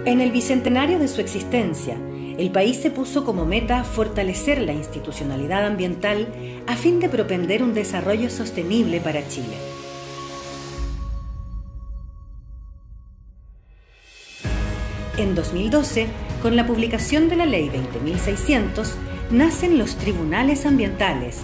En el bicentenario de su existencia, el país se puso como meta fortalecer la institucionalidad ambiental a fin de propender un desarrollo sostenible para Chile. En 2012, con la publicación de la Ley 20.600, nacen los tribunales ambientales,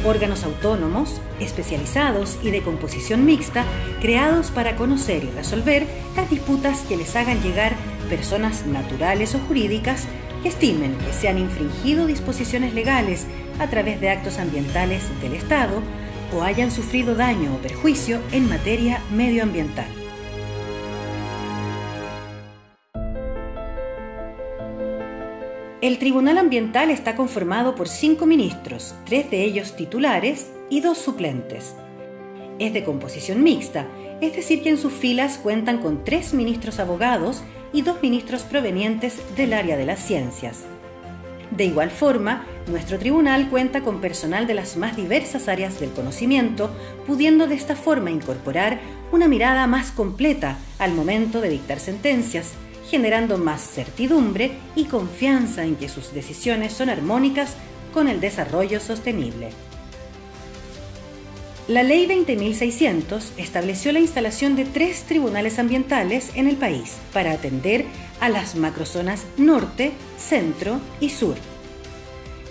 órganos autónomos, especializados y de composición mixta, creados para conocer y resolver las disputas que les hagan llegar personas naturales o jurídicas que estimen que se han infringido disposiciones legales a través de actos ambientales del Estado o hayan sufrido daño o perjuicio en materia medioambiental. El Tribunal Ambiental está conformado por 5 ministros, 3 de ellos titulares y 2 suplentes. Es de composición mixta, es decir que en sus filas cuentan con 3 ministros abogados y 2 ministros provenientes del área de las ciencias. De igual forma, nuestro tribunal cuenta con personal de las más diversas áreas del conocimiento, pudiendo de esta forma incorporar una mirada más completa al momento de dictar sentencias, generando más certidumbre y confianza en que sus decisiones son armónicas con el desarrollo sostenible. La Ley 20.600 estableció la instalación de 3 tribunales ambientales en el país para atender a las macrozonas norte, centro y sur.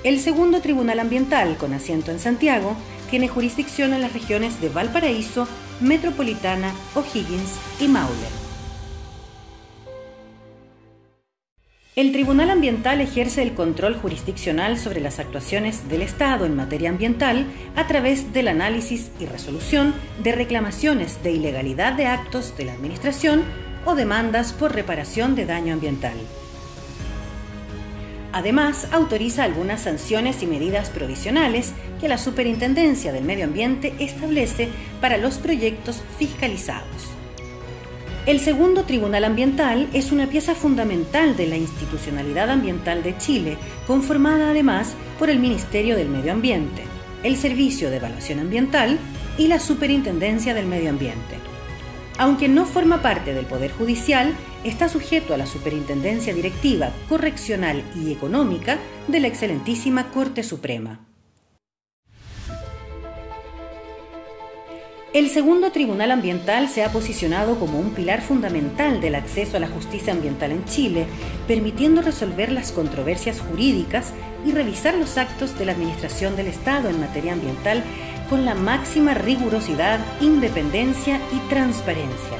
El segundo tribunal ambiental, con asiento en Santiago, tiene jurisdicción en las regiones de Valparaíso, Metropolitana, O'Higgins y Maule. El Tribunal Ambiental ejerce el control jurisdiccional sobre las actuaciones del Estado en materia ambiental a través del análisis y resolución de reclamaciones de ilegalidad de actos de la Administración o demandas por reparación de daño ambiental. Además, autoriza algunas sanciones y medidas provisionales que la Superintendencia del Medio Ambiente establece para los proyectos fiscalizados. El segundo Tribunal Ambiental es una pieza fundamental de la institucionalidad ambiental de Chile, conformada además por el Ministerio del Medio Ambiente, el Servicio de Evaluación Ambiental y la Superintendencia del Medio Ambiente. Aunque no forma parte del Poder Judicial, está sujeto a la Superintendencia Directiva, Correccional y Económica de la Excelentísima Corte Suprema. El segundo Tribunal Ambiental se ha posicionado como un pilar fundamental del acceso a la justicia ambiental en Chile, permitiendo resolver las controversias jurídicas y revisar los actos de la Administración del Estado en materia ambiental con la máxima rigurosidad, independencia y transparencia.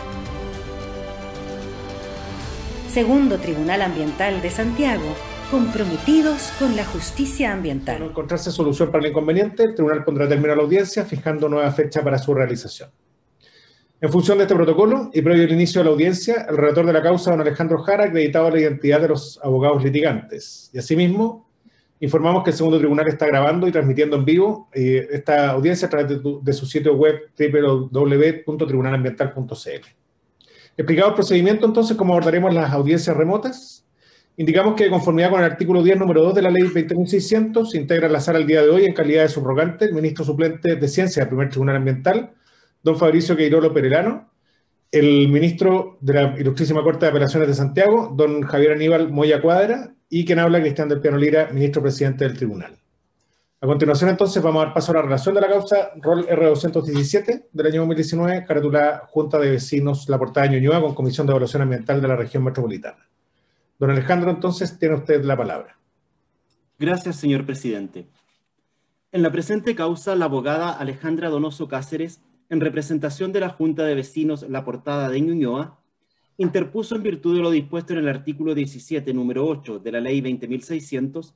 Segundo Tribunal Ambiental de Santiago, comprometidos con la justicia ambiental. Al encontrarse solución para el inconveniente, el tribunal pondrá término a la audiencia, fijando nueva fecha para su realización. En función de este protocolo y previo al inicio de la audiencia, el relator de la causa, don Alejandro Jara, ha acreditado la identidad de los abogados litigantes. Y asimismo, informamos que el segundo tribunal está grabando y transmitiendo en vivo esta audiencia a través de su sitio web www.tribunalambiental.cl. Explicado el procedimiento, entonces, ¿cómo abordaremos las audiencias remotas? Indicamos que, de conformidad con el artículo 10, número 2 de la Ley 20.600, se integra en la sala el día de hoy en calidad de subrogante el ministro suplente de Ciencia del primer Tribunal Ambiental, don Fabricio Queirolo Perelano, el ministro de la Ilustrísima Corte de Apelaciones de Santiago, don Javier Aníbal Moya Cuadra, y quien habla, Cristian del Piano Lira, ministro presidente del tribunal. A continuación, entonces, vamos a dar paso a la relación de la causa ROL R217 del año 2019, carátula Junta de Vecinos La Portada de Ñuñoa con Comisión de Evaluación Ambiental de la Región Metropolitana. Don Alejandro, entonces, tiene usted la palabra. Gracias, señor presidente. En la presente causa, la abogada Alejandra Donoso Cáceres, en representación de la Junta de Vecinos La Portada de Ñuñoa, interpuso en virtud de lo dispuesto en el artículo 17, número 8 de la Ley 20.600,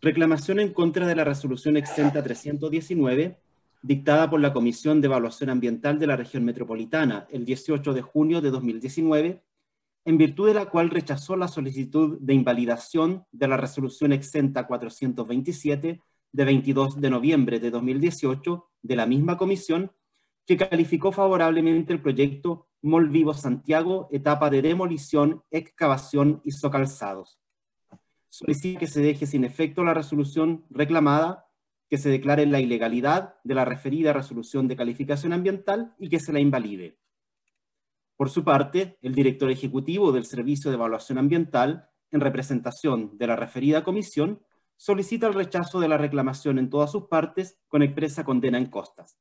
reclamación en contra de la Resolución Exenta 319, dictada por la Comisión de Evaluación Ambiental de la Región Metropolitana el 18 de junio de 2019, en virtud de la cual rechazó la solicitud de invalidación de la Resolución Exenta 427 de 22 de noviembre de 2018 de la misma comisión, que calificó favorablemente el proyecto Mall Vivo Santiago, etapa de demolición, excavación y socalzados. Solicita que se deje sin efecto la resolución reclamada, que se declare la ilegalidad de la referida resolución de calificación ambiental y que se la invalide. Por su parte, el director ejecutivo del Servicio de Evaluación Ambiental, en representación de la referida comisión, solicita el rechazo de la reclamación en todas sus partes con expresa condena en costas.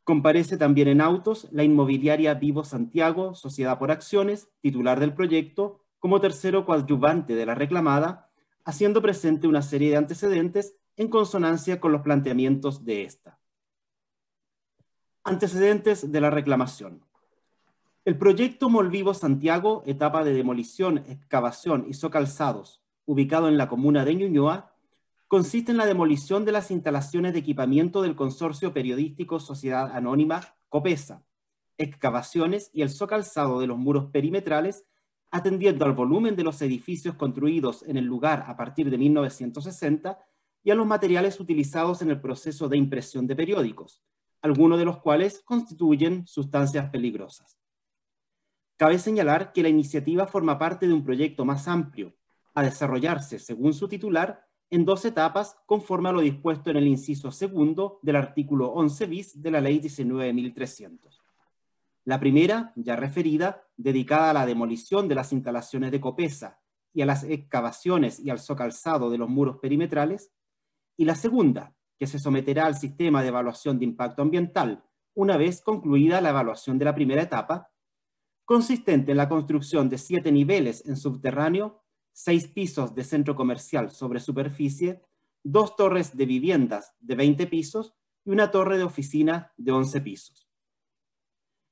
Comparece también en autos la inmobiliaria Vivo Santiago, Sociedad por Acciones, titular del proyecto, como tercero coadyuvante de la reclamada, haciendo presente una serie de antecedentes en consonancia con los planteamientos de esta. Antecedentes de la reclamación. El proyecto Molvivo Santiago, etapa de demolición, excavación y socalzados, ubicado en la comuna de Ñuñoa, consiste en la demolición de las instalaciones de equipamiento del Consorcio Periodístico Sociedad Anónima Copesa, excavaciones y el socalzado de los muros perimetrales, atendiendo al volumen de los edificios construidos en el lugar a partir de 1960 y a los materiales utilizados en el proceso de impresión de periódicos, algunos de los cuales constituyen sustancias peligrosas. Cabe señalar que la iniciativa forma parte de un proyecto más amplio, a desarrollarse, según su titular, en 2 etapas conforme a lo dispuesto en el inciso segundo del artículo 11 bis de la Ley 19.300. La primera, ya referida, dedicada a la demolición de las instalaciones de Copesa y a las excavaciones y al socalzado de los muros perimetrales, y la segunda, que se someterá al sistema de evaluación de impacto ambiental una vez concluida la evaluación de la primera etapa, consistente en la construcción de 7 niveles en subterráneo, 6 pisos de centro comercial sobre superficie, 2 torres de viviendas de 20 pisos y una torre de oficina de 11 pisos.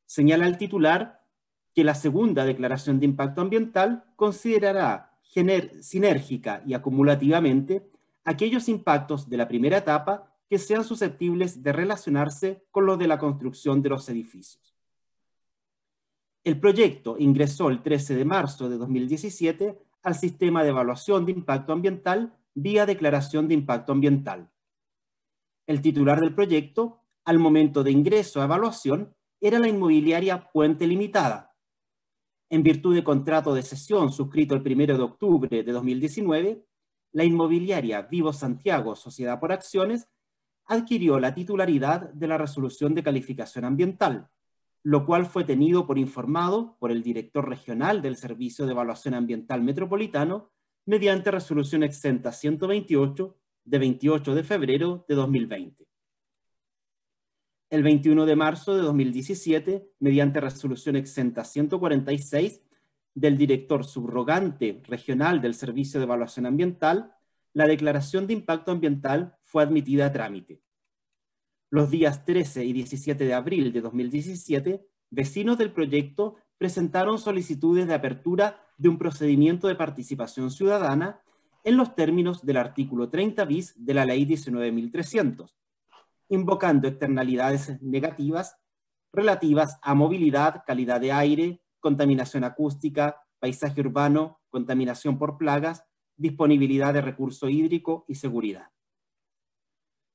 Señala el titular que la segunda declaración de impacto ambiental considerará sinérgica y acumulativamente aquellos impactos de la primera etapa que sean susceptibles de relacionarse con los de la construcción de los edificios. El proyecto ingresó el 13 de marzo de 2017 al sistema de evaluación de impacto ambiental vía declaración de impacto ambiental. El titular del proyecto, al momento de ingreso a evaluación, era la inmobiliaria Puente Limitada. En virtud de contrato de cesión suscrito el 1 de octubre de 2019, la inmobiliaria Vivo Santiago, Sociedad por Acciones, adquirió la titularidad de la resolución de calificación ambiental, lo cual fue tenido por informado por el director regional del Servicio de Evaluación Ambiental Metropolitano mediante resolución exenta 128 de 28 de febrero de 2020. El 21 de marzo de 2017, mediante resolución exenta 146 del director subrogante regional del Servicio de Evaluación Ambiental, la declaración de impacto ambiental fue admitida a trámite. Los días 13 y 17 de abril de 2017, vecinos del proyecto presentaron solicitudes de apertura de un procedimiento de participación ciudadana en los términos del artículo 30 bis de la Ley 19.300, invocando externalidades negativas relativas a movilidad, calidad de aire, contaminación acústica, paisaje urbano, contaminación por plagas, disponibilidad de recurso hídrico y seguridad.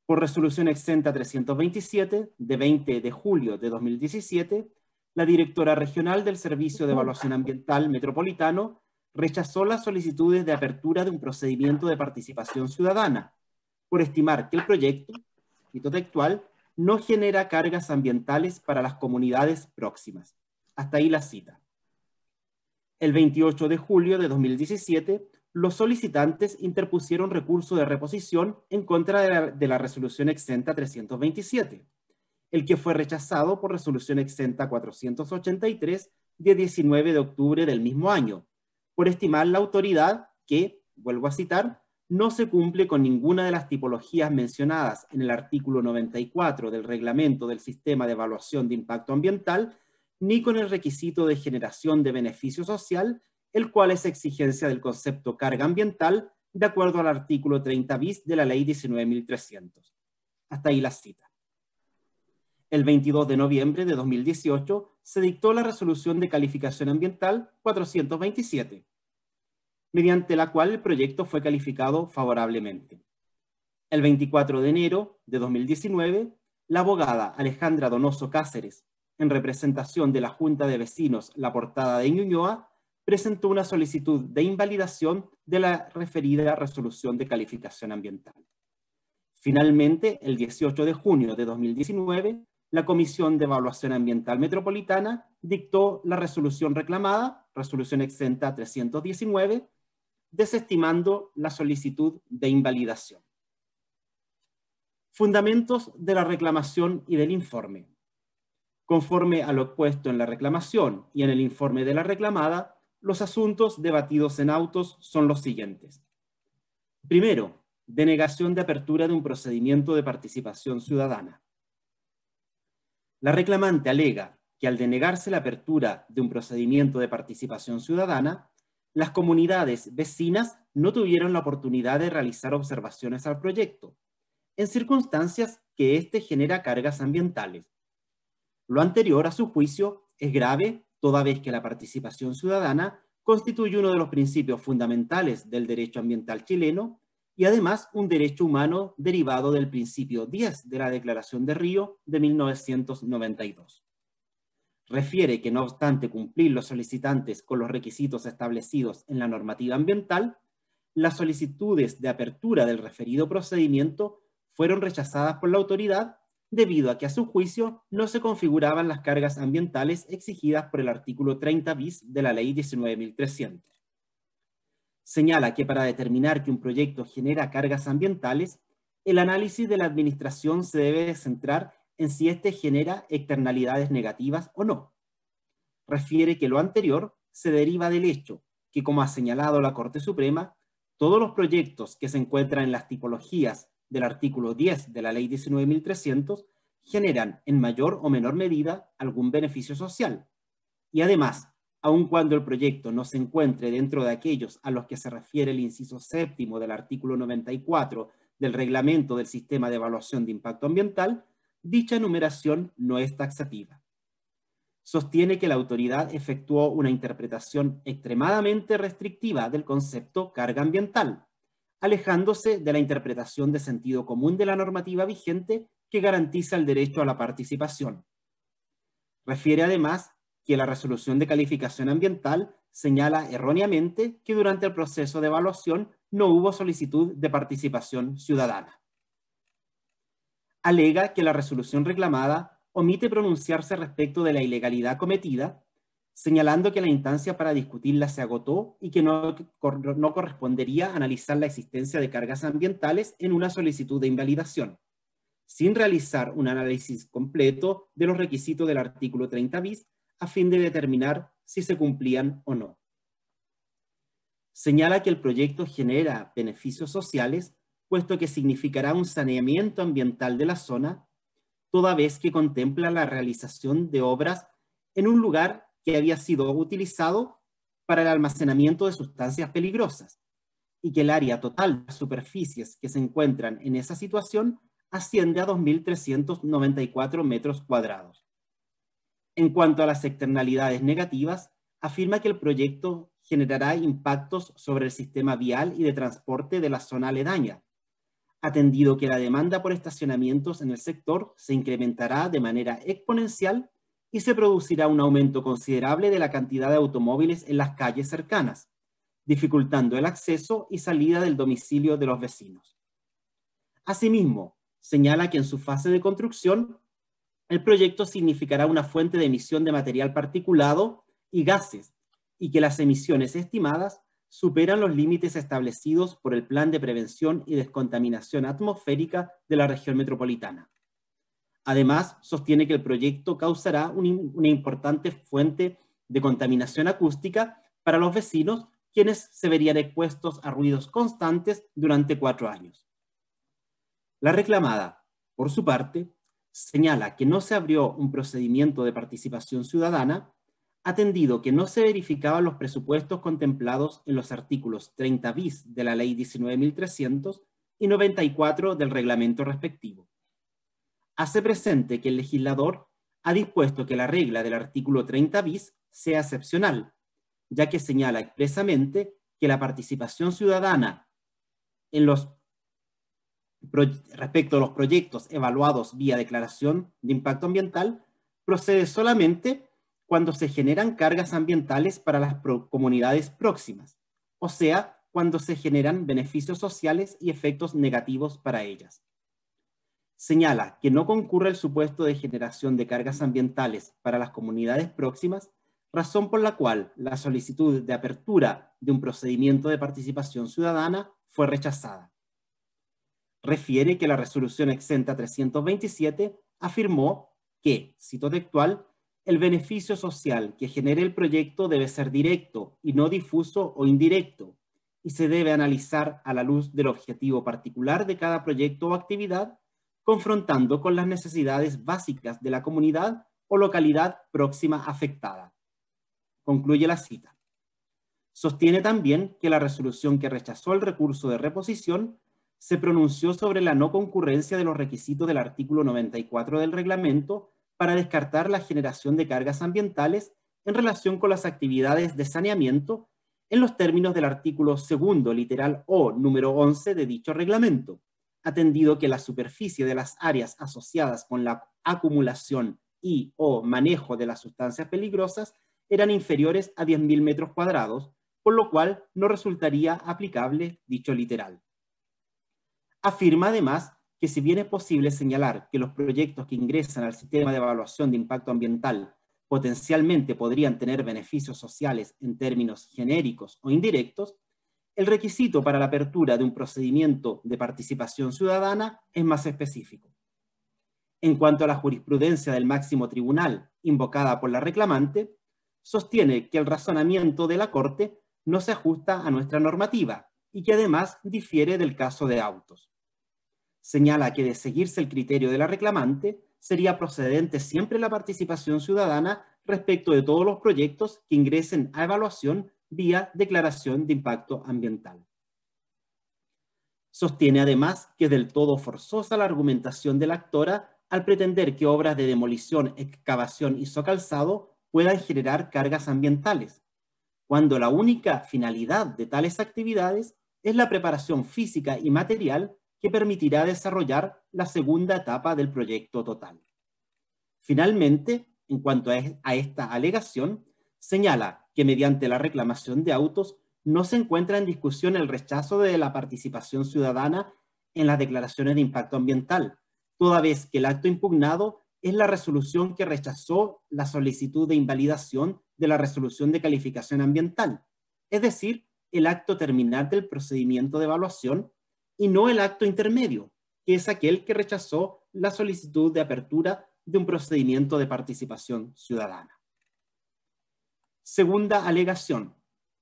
Por resolución exenta 327, de 20 de julio de 2017, la directora regional del Servicio de Evaluación Ambiental Metropolitano rechazó las solicitudes de apertura de un procedimiento de participación ciudadana, por estimar que el proyecto, cito textual, no genera cargas ambientales para las comunidades próximas. Hasta ahí la cita. El 28 de julio de 2017, los solicitantes interpusieron recurso de reposición en contra de la resolución exenta 327, el que fue rechazado por resolución exenta 483 de 19 de octubre del mismo año, por estimar la autoridad que, vuelvo a citar, no se cumple con ninguna de las tipologías mencionadas en el artículo 94 del Reglamento del Sistema de Evaluación de Impacto Ambiental, ni con el requisito de generación de beneficio social, el cual es exigencia del concepto carga ambiental, de acuerdo al artículo 30 bis de la Ley 19.300. Hasta ahí la cita. El 22 de noviembre de 2018 se dictó la resolución de calificación ambiental 427, mediante la cual el proyecto fue calificado favorablemente. El 24 de enero de 2019, la abogada Alejandra Donoso Cáceres, en representación de la Junta de Vecinos La Portada de Ñuñoa, presentó una solicitud de invalidación de la referida resolución de calificación ambiental. Finalmente, el 18 de junio de 2019, la Comisión de Evaluación Ambiental Metropolitana dictó la resolución reclamada, resolución exenta 319, desestimando la solicitud de invalidación. Fundamentos de la reclamación y del informe. Conforme a lo expuesto en la reclamación y en el informe de la reclamada, los asuntos debatidos en autos son los siguientes. Primero, denegación de apertura de un procedimiento de participación ciudadana. La reclamante alega que al denegarse la apertura de un procedimiento de participación ciudadana, las comunidades vecinas no tuvieron la oportunidad de realizar observaciones al proyecto, en circunstancias que éste genera cargas ambientales. Lo anterior, a su juicio, es grave toda vez que la participación ciudadana constituye uno de los principios fundamentales del derecho ambiental chileno y además un derecho humano derivado del principio 10 de la Declaración de Río de 1992. Refiere que no obstante cumplir los solicitantes con los requisitos establecidos en la normativa ambiental, las solicitudes de apertura del referido procedimiento fueron rechazadas por la autoridad debido a que a su juicio no se configuraban las cargas ambientales exigidas por el artículo 30 bis de la Ley 19.300. Señala que para determinar que un proyecto genera cargas ambientales, el análisis de la administración se debe centrar en si éste genera externalidades negativas o no. Refiere que lo anterior se deriva del hecho que, como ha señalado la Corte Suprema, todos los proyectos que se encuentran en las tipologías del artículo 10 de la Ley 19.300 generan en mayor o menor medida algún beneficio social. Y además, aun cuando el proyecto no se encuentre dentro de aquellos a los que se refiere el inciso séptimo del artículo 94 del Reglamento del Sistema de Evaluación de Impacto Ambiental, dicha enumeración no es taxativa. Sostiene que la autoridad efectuó una interpretación extremadamente restrictiva del concepto carga ambiental, alejándose de la interpretación de sentido común de la normativa vigente que garantiza el derecho a la participación. Refiere además que la resolución de calificación ambiental señala erróneamente que durante el proceso de evaluación no hubo solicitud de participación ciudadana. Alega que la resolución reclamada omite pronunciarse respecto de la ilegalidad cometida, señalando que la instancia para discutirla se agotó y que no correspondería analizar la existencia de cargas ambientales en una solicitud de invalidación, sin realizar un análisis completo de los requisitos del artículo 30 bis a fin de determinar si se cumplían o no. Señala que el proyecto genera beneficios sociales, puesto que significará un saneamiento ambiental de la zona, toda vez que contempla la realización de obras en un lugar que había sido utilizado para el almacenamiento de sustancias peligrosas, y que el área total de superficies que se encuentran en esa situación asciende a 2.394 metros cuadrados. En cuanto a las externalidades negativas, afirma que el proyecto generará impactos sobre el sistema vial y de transporte de la zona aledaña, atendido que la demanda por estacionamientos en el sector se incrementará de manera exponencial y se producirá un aumento considerable de la cantidad de automóviles en las calles cercanas, dificultando el acceso y salida del domicilio de los vecinos. Asimismo, señala que en su fase de construcción, el proyecto significará una fuente de emisión de material particulado y gases, y que las emisiones estimadas superan los límites establecidos por el Plan de Prevención y Descontaminación Atmosférica de la región metropolitana. Además, sostiene que el proyecto causará una importante fuente de contaminación acústica para los vecinos, quienes se verían expuestos a ruidos constantes durante 4 años. La reclamada, por su parte, señala que no se abrió un procedimiento de participación ciudadana, atendido que no se verificaban los presupuestos contemplados en los artículos 30 bis de la Ley 19.300 y 94 del reglamento respectivo. Hace presente que el legislador ha dispuesto que la regla del artículo 30 bis sea excepcional, ya que señala expresamente que la participación ciudadana respecto a los proyectos evaluados vía declaración de impacto ambiental procede solamente cuando se generan cargas ambientales para las comunidades próximas, o sea, cuando se generan beneficios sociales y efectos negativos para ellas. Señala que no concurre el supuesto de generación de cargas ambientales para las comunidades próximas, razón por la cual la solicitud de apertura de un procedimiento de participación ciudadana fue rechazada. Refiere que la resolución exenta 327 afirmó que, cito textual, el beneficio social que genere el proyecto debe ser directo y no difuso o indirecto, y se debe analizar a la luz del objetivo particular de cada proyecto o actividad, confrontando con las necesidades básicas de la comunidad o localidad próxima afectada. Concluye la cita. Sostiene también que la resolución que rechazó el recurso de reposición se pronunció sobre la no concurrencia de los requisitos del artículo 94 del reglamento para descartar la generación de cargas ambientales en relación con las actividades de saneamiento en los términos del artículo 2, literal O, número 11 de dicho reglamento, atendido que la superficie de las áreas asociadas con la acumulación y o manejo de las sustancias peligrosas eran inferiores a 10.000 metros cuadrados, por lo cual no resultaría aplicable dicho literal. Afirma además que si bien es posible señalar que los proyectos que ingresan al sistema de evaluación de impacto ambiental potencialmente podrían tener beneficios sociales en términos genéricos o indirectos, el requisito para la apertura de un procedimiento de participación ciudadana es más específico. En cuanto a la jurisprudencia del máximo tribunal invocada por la reclamante, sostiene que el razonamiento de la Corte no se ajusta a nuestra normativa y que además difiere del caso de autos. Señala que de seguirse el criterio de la reclamante, sería procedente siempre la participación ciudadana respecto de todos los proyectos que ingresen a evaluación vía declaración de impacto ambiental. Sostiene además que es del todo forzosa la argumentación de la actora al pretender que obras de demolición, excavación y socalzado puedan generar cargas ambientales, cuando la única finalidad de tales actividades es la preparación física y material que permitirá desarrollar la segunda etapa del proyecto total. Finalmente, en cuanto a esta alegación, señala que mediante la reclamación de autos no se encuentra en discusión el rechazo de la participación ciudadana en las declaraciones de impacto ambiental, toda vez que el acto impugnado es la resolución que rechazó la solicitud de invalidación de la resolución de calificación ambiental, es decir, el acto terminal del procedimiento de evaluación y no el acto intermedio, que es aquel que rechazó la solicitud de apertura de un procedimiento de participación ciudadana. Segunda alegación: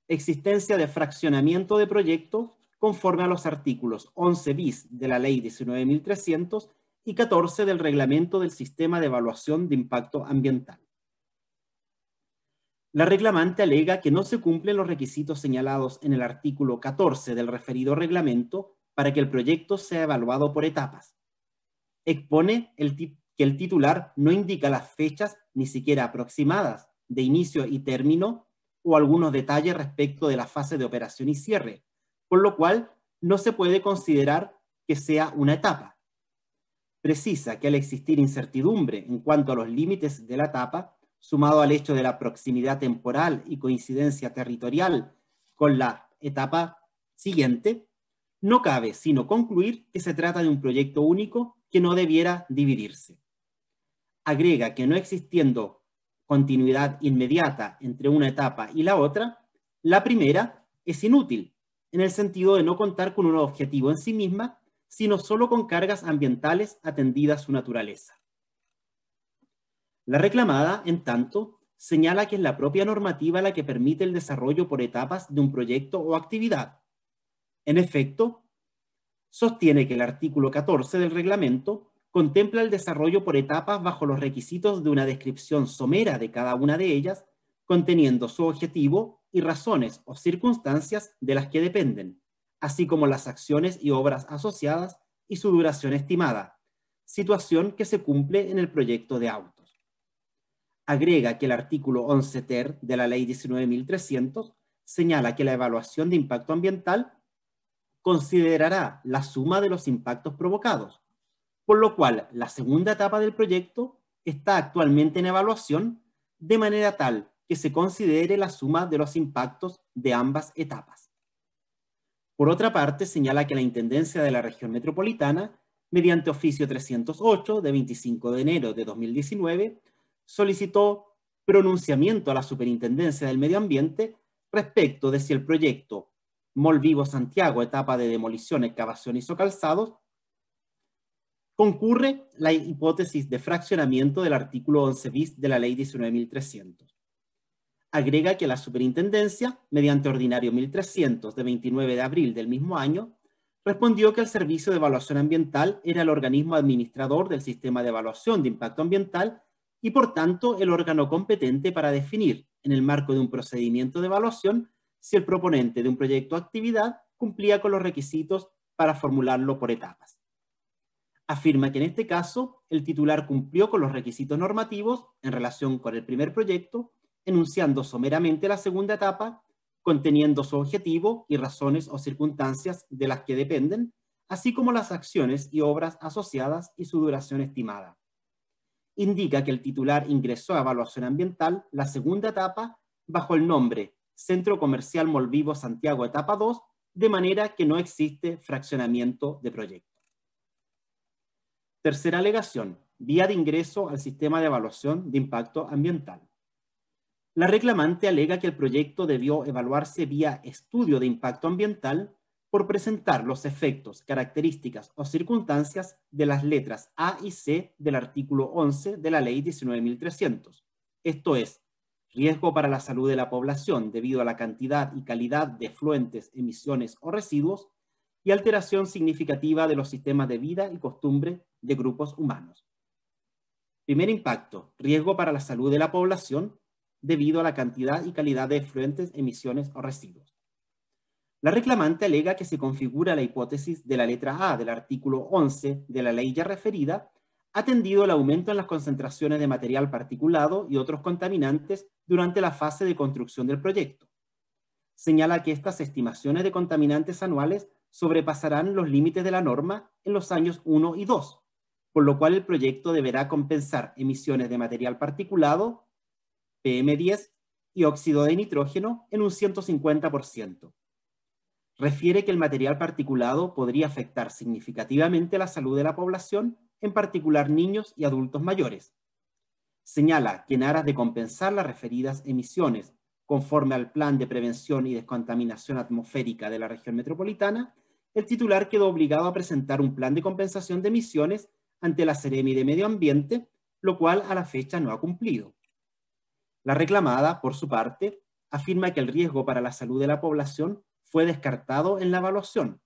existencia de fraccionamiento de proyecto conforme a los artículos 11 bis de la Ley 19.300 y 14 del Reglamento del Sistema de Evaluación de Impacto Ambiental. La reclamante alega que no se cumplen los requisitos señalados en el artículo 14 del referido reglamento para que el proyecto sea evaluado por etapas. Expone que el titular no indica las fechas, ni siquiera aproximadas, de inicio y término, o algunos detalles respecto de la fase de operación y cierre, por lo cual no se puede considerar que sea una etapa. Precisa que al existir incertidumbre en cuanto a los límites de la etapa, sumado al hecho de la proximidad temporal y coincidencia territorial con la etapa siguiente, no cabe sino concluir que se trata de un proyecto único que no debiera dividirse. Agrega que no existiendo continuidad inmediata entre una etapa y la otra, la primera es inútil, en el sentido de no contar con un objetivo en sí misma, sino solo con cargas ambientales atendidas a su naturaleza. La reclamada, en tanto, señala que es la propia normativa la que permite el desarrollo por etapas de un proyecto o actividad. En efecto, sostiene que el artículo 14 del reglamento contempla el desarrollo por etapas bajo los requisitos de una descripción somera de cada una de ellas, conteniendo su objetivo y razones o circunstancias de las que dependen, así como las acciones y obras asociadas y su duración estimada, situación que se cumple en el proyecto de autos. Agrega que el artículo 11 ter de la Ley 19.300 señala que la evaluación de impacto ambiental considerará la suma de los impactos provocados, por lo cual la segunda etapa del proyecto está actualmente en evaluación de manera tal que se considere la suma de los impactos de ambas etapas. Por otra parte, señala que la Intendencia de la Región Metropolitana mediante oficio 308 de 25 de enero de 2019, solicitó pronunciamiento a la Superintendencia del Medio Ambiente respecto de si el proyecto Mall Vivo Santiago, etapa de demolición, excavación y socalzados, concurre la hipótesis de fraccionamiento del artículo 11 bis de la Ley 19.300. Agrega que la Superintendencia, mediante ordinario 1300 de 29 de abril del mismo año, respondió que el Servicio de Evaluación Ambiental era el organismo administrador del sistema de evaluación de impacto ambiental y, por tanto, el órgano competente para definir, en el marco de un procedimiento de evaluación, si el proponente de un proyecto o actividad cumplía con los requisitos para formularlo por etapas. Afirma que en este caso el titular cumplió con los requisitos normativos en relación con el primer proyecto, enunciando someramente la segunda etapa, conteniendo su objetivo y razones o circunstancias de las que dependen, así como las acciones y obras asociadas y su duración estimada. Indica que el titular ingresó a evaluación ambiental la segunda etapa bajo el nombre Centro Comercial Mall Vivo Santiago Etapa 2, de manera que no existe fraccionamiento de proyecto. Tercera alegación, vía de ingreso al sistema de evaluación de impacto ambiental. La reclamante alega que el proyecto debió evaluarse vía estudio de impacto ambiental por presentar los efectos, características o circunstancias de las letras A y C del artículo 11 de la Ley 19.300. Esto es, riesgo para la salud de la población debido a la cantidad y calidad de efluentes, emisiones o residuos, y alteración significativa de los sistemas de vida y costumbre de grupos humanos. Primer impacto, riesgo para la salud de la población debido a la cantidad y calidad de efluentes, emisiones o residuos. La reclamante alega que se configura la hipótesis de la letra A del artículo 11 de la ley ya referida, atendido el aumento en las concentraciones de material particulado y otros contaminantes durante la fase de construcción del proyecto. Señala que estas estimaciones de contaminantes anuales sobrepasarán los límites de la norma en los años 1 y 2, por lo cual el proyecto deberá compensar emisiones de material particulado, PM10 y óxido de nitrógeno en un 150%. Refiere que el material particulado podría afectar significativamente la salud de la población, en particular niños y adultos mayores. Señala que en aras de compensar las referidas emisiones conforme al Plan de Prevención y Descontaminación Atmosférica de la región metropolitana, el titular quedó obligado a presentar un plan de compensación de emisiones ante la Seremi de Medio Ambiente, lo cual a la fecha no ha cumplido. La reclamada, por su parte, afirma que el riesgo para la salud de la población fue descartado en la evaluación,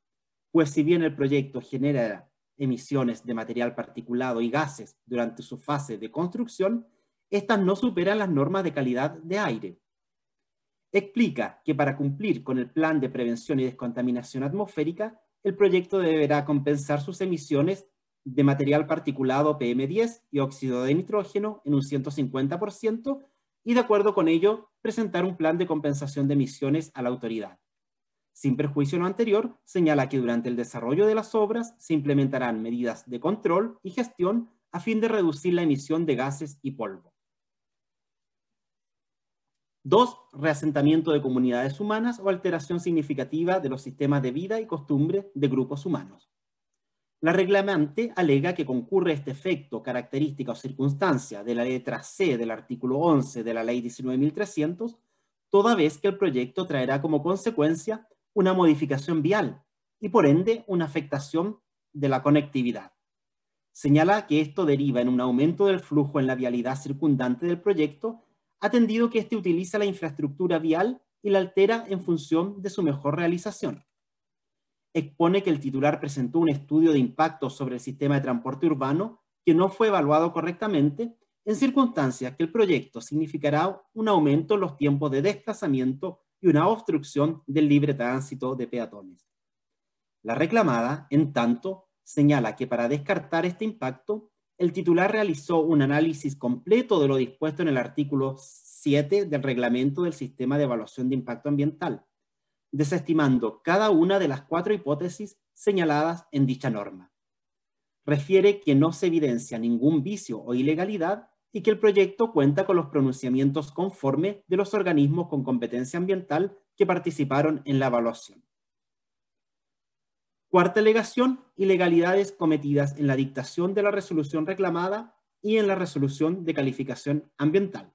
pues si bien el proyecto genera emisiones de material particulado y gases durante su fase de construcción, estas no superan las normas de calidad de aire. Explica que para cumplir con el Plan de Prevención y Descontaminación Atmosférica, el proyecto deberá compensar sus emisiones de material particulado PM10 y óxido de nitrógeno en un 150% y, de acuerdo con ello, presentar un plan de compensación de emisiones a la autoridad. Sin perjuicio de lo anterior, señala que durante el desarrollo de las obras se implementarán medidas de control y gestión a fin de reducir la emisión de gases y polvo. 2. Reasentamiento de comunidades humanas o alteración significativa de los sistemas de vida y costumbre de grupos humanos. La reclamante alega que concurre este efecto, característica o circunstancia de la letra C del artículo 11 de la Ley 19.300, toda vez que el proyecto traerá como consecuencia una modificación vial y por ende una afectación de la conectividad. Señala que esto deriva en un aumento del flujo en la vialidad circundante del proyecto, atendido que éste utiliza la infraestructura vial y la altera en función de su mejor realización. Expone que el titular presentó un estudio de impacto sobre el sistema de transporte urbano que no fue evaluado correctamente, en circunstancias que el proyecto significará un aumento en los tiempos de desplazamiento y una obstrucción del libre tránsito de peatones. La reclamada, en tanto, señala que para descartar este impacto, el titular realizó un análisis completo de lo dispuesto en el artículo 7 del Reglamento del Sistema de Evaluación de Impacto Ambiental, desestimando cada una de las 4 hipótesis señaladas en dicha norma. Refiere que no se evidencia ningún vicio o ilegalidad y que el proyecto cuenta con los pronunciamientos conforme de los organismos con competencia ambiental que participaron en la evaluación. Cuarta alegación, ilegalidades cometidas en la dictación de la resolución reclamada y en la resolución de calificación ambiental.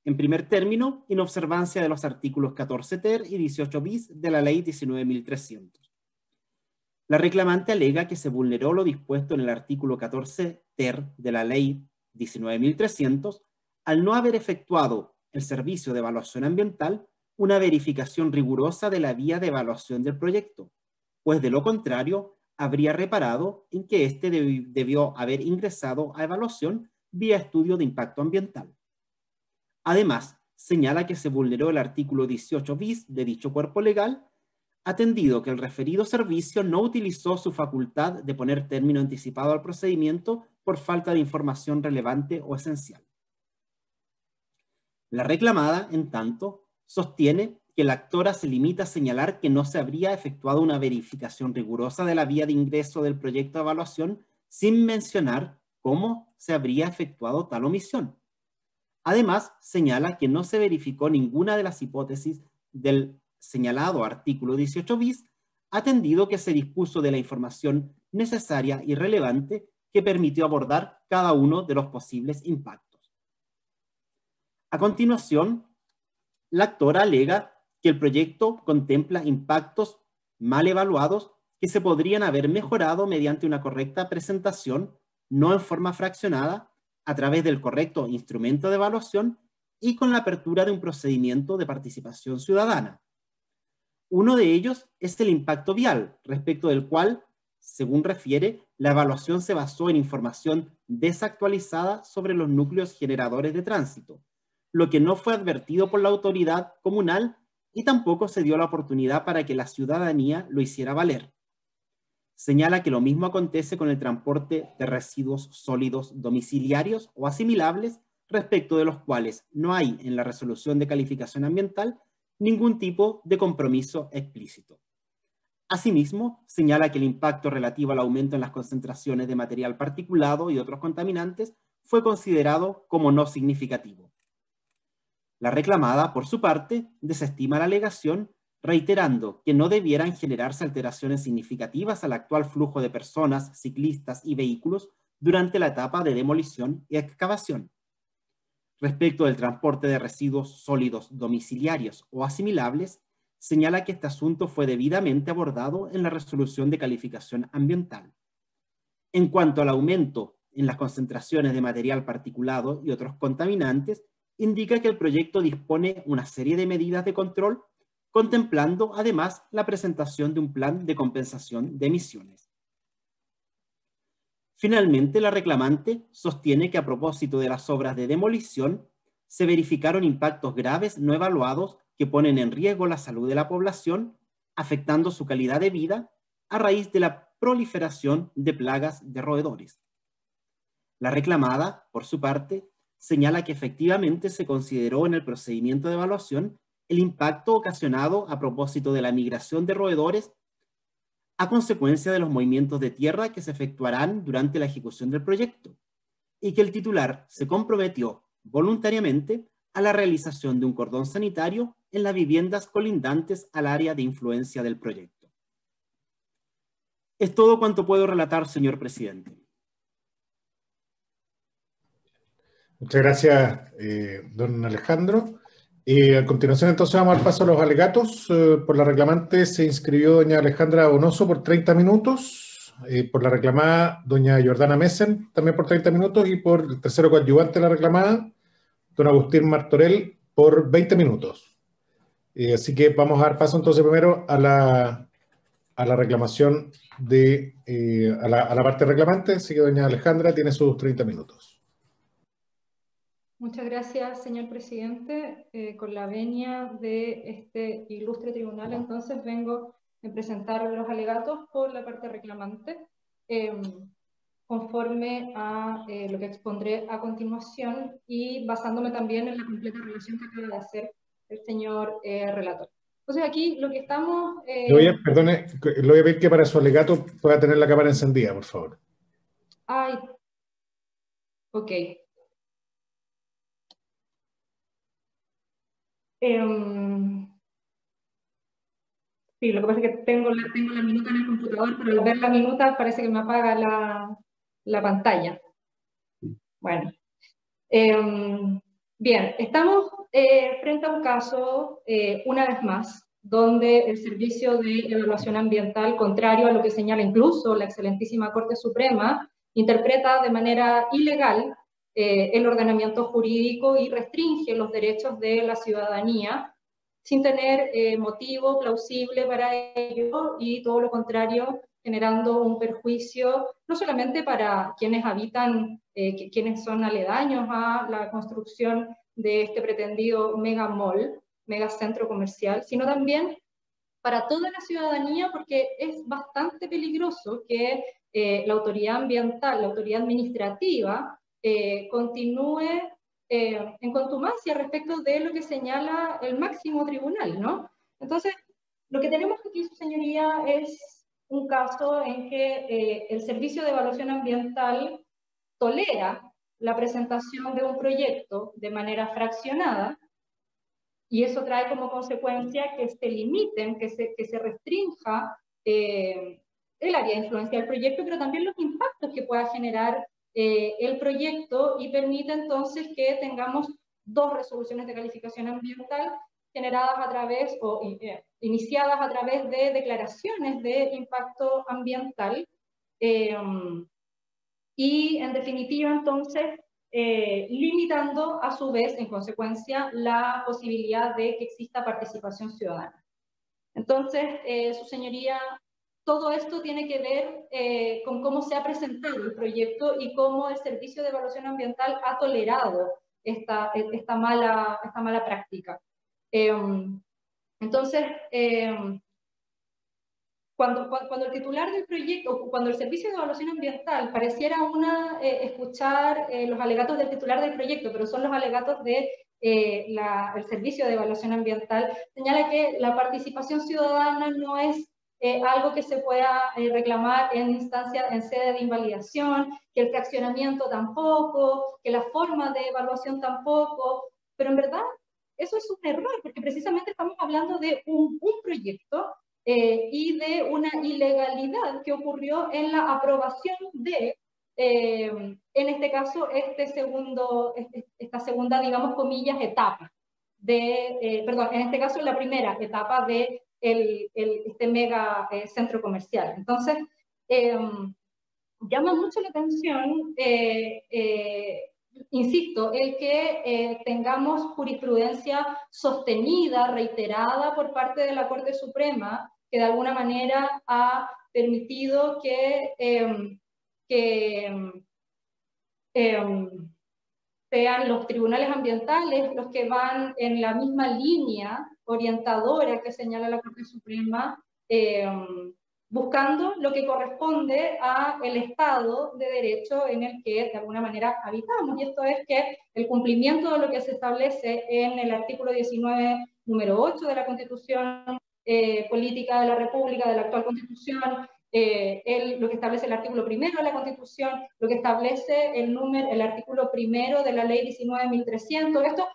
En primer término, inobservancia de los artículos 14 ter y 18 bis de la Ley 19.300. La reclamante alega que se vulneró lo dispuesto en el artículo 14 ter de la Ley 19.300 al no haber efectuado el servicio de evaluación ambiental una verificación rigurosa de la vía de evaluación del proyecto, pues de lo contrario habría reparado en que éste debió haber ingresado a evaluación vía estudio de impacto ambiental. Además, señala que se vulneró el artículo 18 bis de dicho cuerpo legal, atendido que el referido servicio no utilizó su facultad de poner término anticipado al procedimiento por falta de información relevante o esencial. La reclamada, en tanto, sostiene que la actora se limita a señalar que no se habría efectuado una verificación rigurosa de la vía de ingreso del proyecto de evaluación sin mencionar cómo se habría efectuado tal omisión. Además, señala que no se verificó ninguna de las hipótesis del señalado artículo 18 bis, atendido que se dispuso de la información necesaria y relevante que permitió abordar cada uno de los posibles impactos. A continuación, la actora alega que el proyecto contempla impactos mal evaluados que se podrían haber mejorado mediante una correcta presentación, no en forma fraccionada, a través del correcto instrumento de evaluación y con la apertura de un procedimiento de participación ciudadana. Uno de ellos es el impacto vial, respecto del cual, según refiere, la evaluación se basó en información desactualizada sobre los núcleos generadores de tránsito, lo que no fue advertido por la autoridad comunal y tampoco se dio la oportunidad para que la ciudadanía lo hiciera valer. Señala que lo mismo acontece con el transporte de residuos sólidos domiciliarios o asimilables, respecto de los cuales no hay en la resolución de calificación ambiental ningún tipo de compromiso explícito. Asimismo, señala que el impacto relativo al aumento en las concentraciones de material particulado y otros contaminantes fue considerado como no significativo. La reclamada, por su parte, desestima la alegación, reiterando que no debieran generarse alteraciones significativas al actual flujo de personas, ciclistas y vehículos durante la etapa de demolición y excavación. Respecto del transporte de residuos sólidos domiciliarios o asimilables, señala que este asunto fue debidamente abordado en la resolución de calificación ambiental. En cuanto al aumento en las concentraciones de material particulado y otros contaminantes, indica que el proyecto dispone una serie de medidas de control, contemplando además la presentación de un plan de compensación de emisiones. Finalmente, la reclamante sostiene que a propósito de las obras de demolición, se verificaron impactos graves no evaluados que ponen en riesgo la salud de la población, afectando su calidad de vida a raíz de la proliferación de plagas de roedores. La reclamada, por su parte, señala que efectivamente se consideró en el procedimiento de evaluación el impacto ocasionado a propósito de la migración de roedores a consecuencia de los movimientos de tierra que se efectuarán durante la ejecución del proyecto, y que el titular se comprometió voluntariamente a la realización de un cordón sanitario en las viviendas colindantes al área de influencia del proyecto. Es todo cuanto puedo relatar, señor presidente. Muchas gracias, don Alejandro. A continuación, entonces, vamos a dar paso a los alegatos. Por la reclamante se inscribió doña Alejandra Donoso por 30 minutos, por la reclamada doña Jordana Messen también por 30 minutos y por el tercero coadyuvante de la reclamada, don Agustín Martorell, por 20 minutos. Así que vamos a dar paso entonces primero a la reclamación a la parte reclamante. Así que doña Alejandra tiene sus 30 minutos. Muchas gracias, señor presidente. Con la venia de este ilustre tribunal, entonces vengo a presentar los alegatos por la parte reclamante, conforme a lo que expondré a continuación y basándome también en la completa relación que acaba de hacer el señor relator. Entonces aquí lo que estamos... Perdone, le voy a pedir que para su alegato pueda tener la cámara encendida, por favor. Ay, ok. Sí, Sí, lo que pasa es que tengo la minuta en el computador, pero al ver la minuta parece que me apaga la pantalla. Bueno. Bien, estamos frente a un caso, una vez más, donde el Servicio de Evaluación Ambiental, contrario a lo que señala incluso la excelentísima Corte Suprema, interpreta de manera ilegal el ordenamiento jurídico y restringe los derechos de la ciudadanía sin tener motivo plausible para ello y todo lo contrario, generando un perjuicio no solamente para quienes habitan, quienes son aledaños a la construcción de este pretendido mega mall, mega centro comercial, sino también para toda la ciudadanía, porque es bastante peligroso que la autoridad ambiental, la autoridad administrativa, continúe en contumacia respecto de lo que señala el máximo tribunal, ¿no? Entonces, lo que tenemos aquí, su señoría, es un caso en que el Servicio de Evaluación Ambiental tolera la presentación de un proyecto de manera fraccionada, y eso trae como consecuencia que se limiten, que se restrinja el área de influencia del proyecto, pero también los impactos que pueda generar el proyecto, y permite entonces que tengamos dos resoluciones de calificación ambiental generadas a través, o iniciadas a través de declaraciones de impacto ambiental, y en definitiva entonces limitando a su vez en consecuencia la posibilidad de que exista participación ciudadana. Entonces, su señoría, todo esto tiene que ver con cómo se ha presentado el proyecto y cómo el Servicio de Evaluación Ambiental ha tolerado esta mala práctica. Entonces, cuando el titular del proyecto, o cuando el Servicio de Evaluación Ambiental pareciera escuchar los alegatos del titular del proyecto, pero son los alegatos del Servicio de Evaluación Ambiental, señala que la participación ciudadana no es algo que se pueda reclamar en sede de invalidación, que el fraccionamiento tampoco, que la forma de evaluación tampoco, pero en verdad eso es un error, porque precisamente estamos hablando de un proyecto y de una ilegalidad que ocurrió en la aprobación de, en este caso, esta segunda, digamos, comillas, etapa. Perdón, en este caso, la primera etapa de este mega centro comercial. Entonces, llama mucho la atención, insisto, el que tengamos jurisprudencia sostenida, reiterada por parte de la Corte Suprema, que de alguna manera ha permitido que sean los tribunales ambientales los que van en la misma línea orientadora que señala la Corte Suprema, buscando lo que corresponde al Estado de Derecho en el que de alguna manera habitamos, y esto es que el cumplimiento de lo que se establece en el artículo 19, número 8 de la Constitución Política de la República, de la actual Constitución, lo que establece el artículo primero de la Constitución, lo que establece el artículo primero de la Ley 19.300,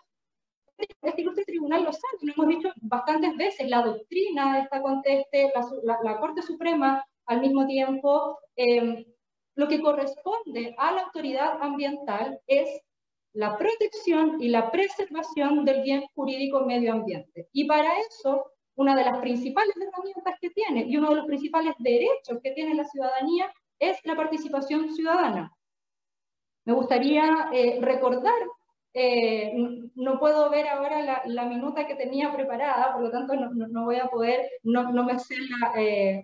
este ilustre tribunal lo sabe, lo hemos dicho bastantes veces, la doctrina de la Corte Suprema, al mismo tiempo, lo que corresponde a la autoridad ambiental es la protección y la preservación del bien jurídico medio ambiente. Y para eso, una de las principales herramientas que tiene y uno de los principales derechos que tiene la ciudadanía es la participación ciudadana. Me gustaría recordar, no puedo ver ahora la minuta que tenía preparada, por lo tanto no voy a poder, no me sé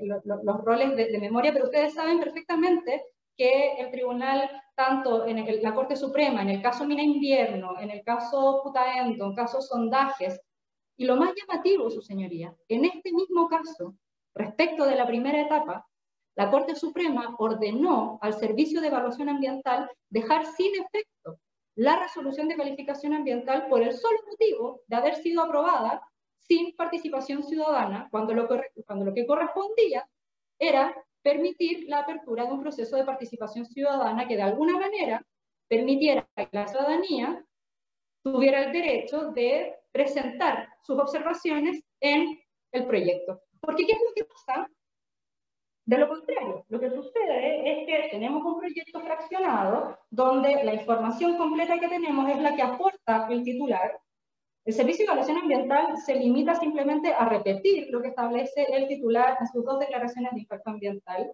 los roles de memoria, pero ustedes saben perfectamente que el tribunal, tanto en la Corte Suprema, en el caso Mina Invierno, en el caso Putaendo, en casos sondajes, y lo más llamativo, su señoría, en este mismo caso, respecto de la primera etapa, la Corte Suprema ordenó al Servicio de Evaluación Ambiental dejar sin efecto la resolución de calificación ambiental por el solo motivo de haber sido aprobada sin participación ciudadana, cuando lo que correspondía era permitir la apertura de un proceso de participación ciudadana que de alguna manera permitiera que la ciudadanía tuviera el derecho de presentar sus observaciones en el proyecto. Porque ¿qué es lo que pasa? De lo contrario, lo que sucede es que tenemos un proyecto fraccionado donde la información completa que tenemos es la que aporta el titular. El Servicio de Evaluación Ambiental se limita simplemente a repetir lo que establece el titular en sus 2 declaraciones de impacto ambiental.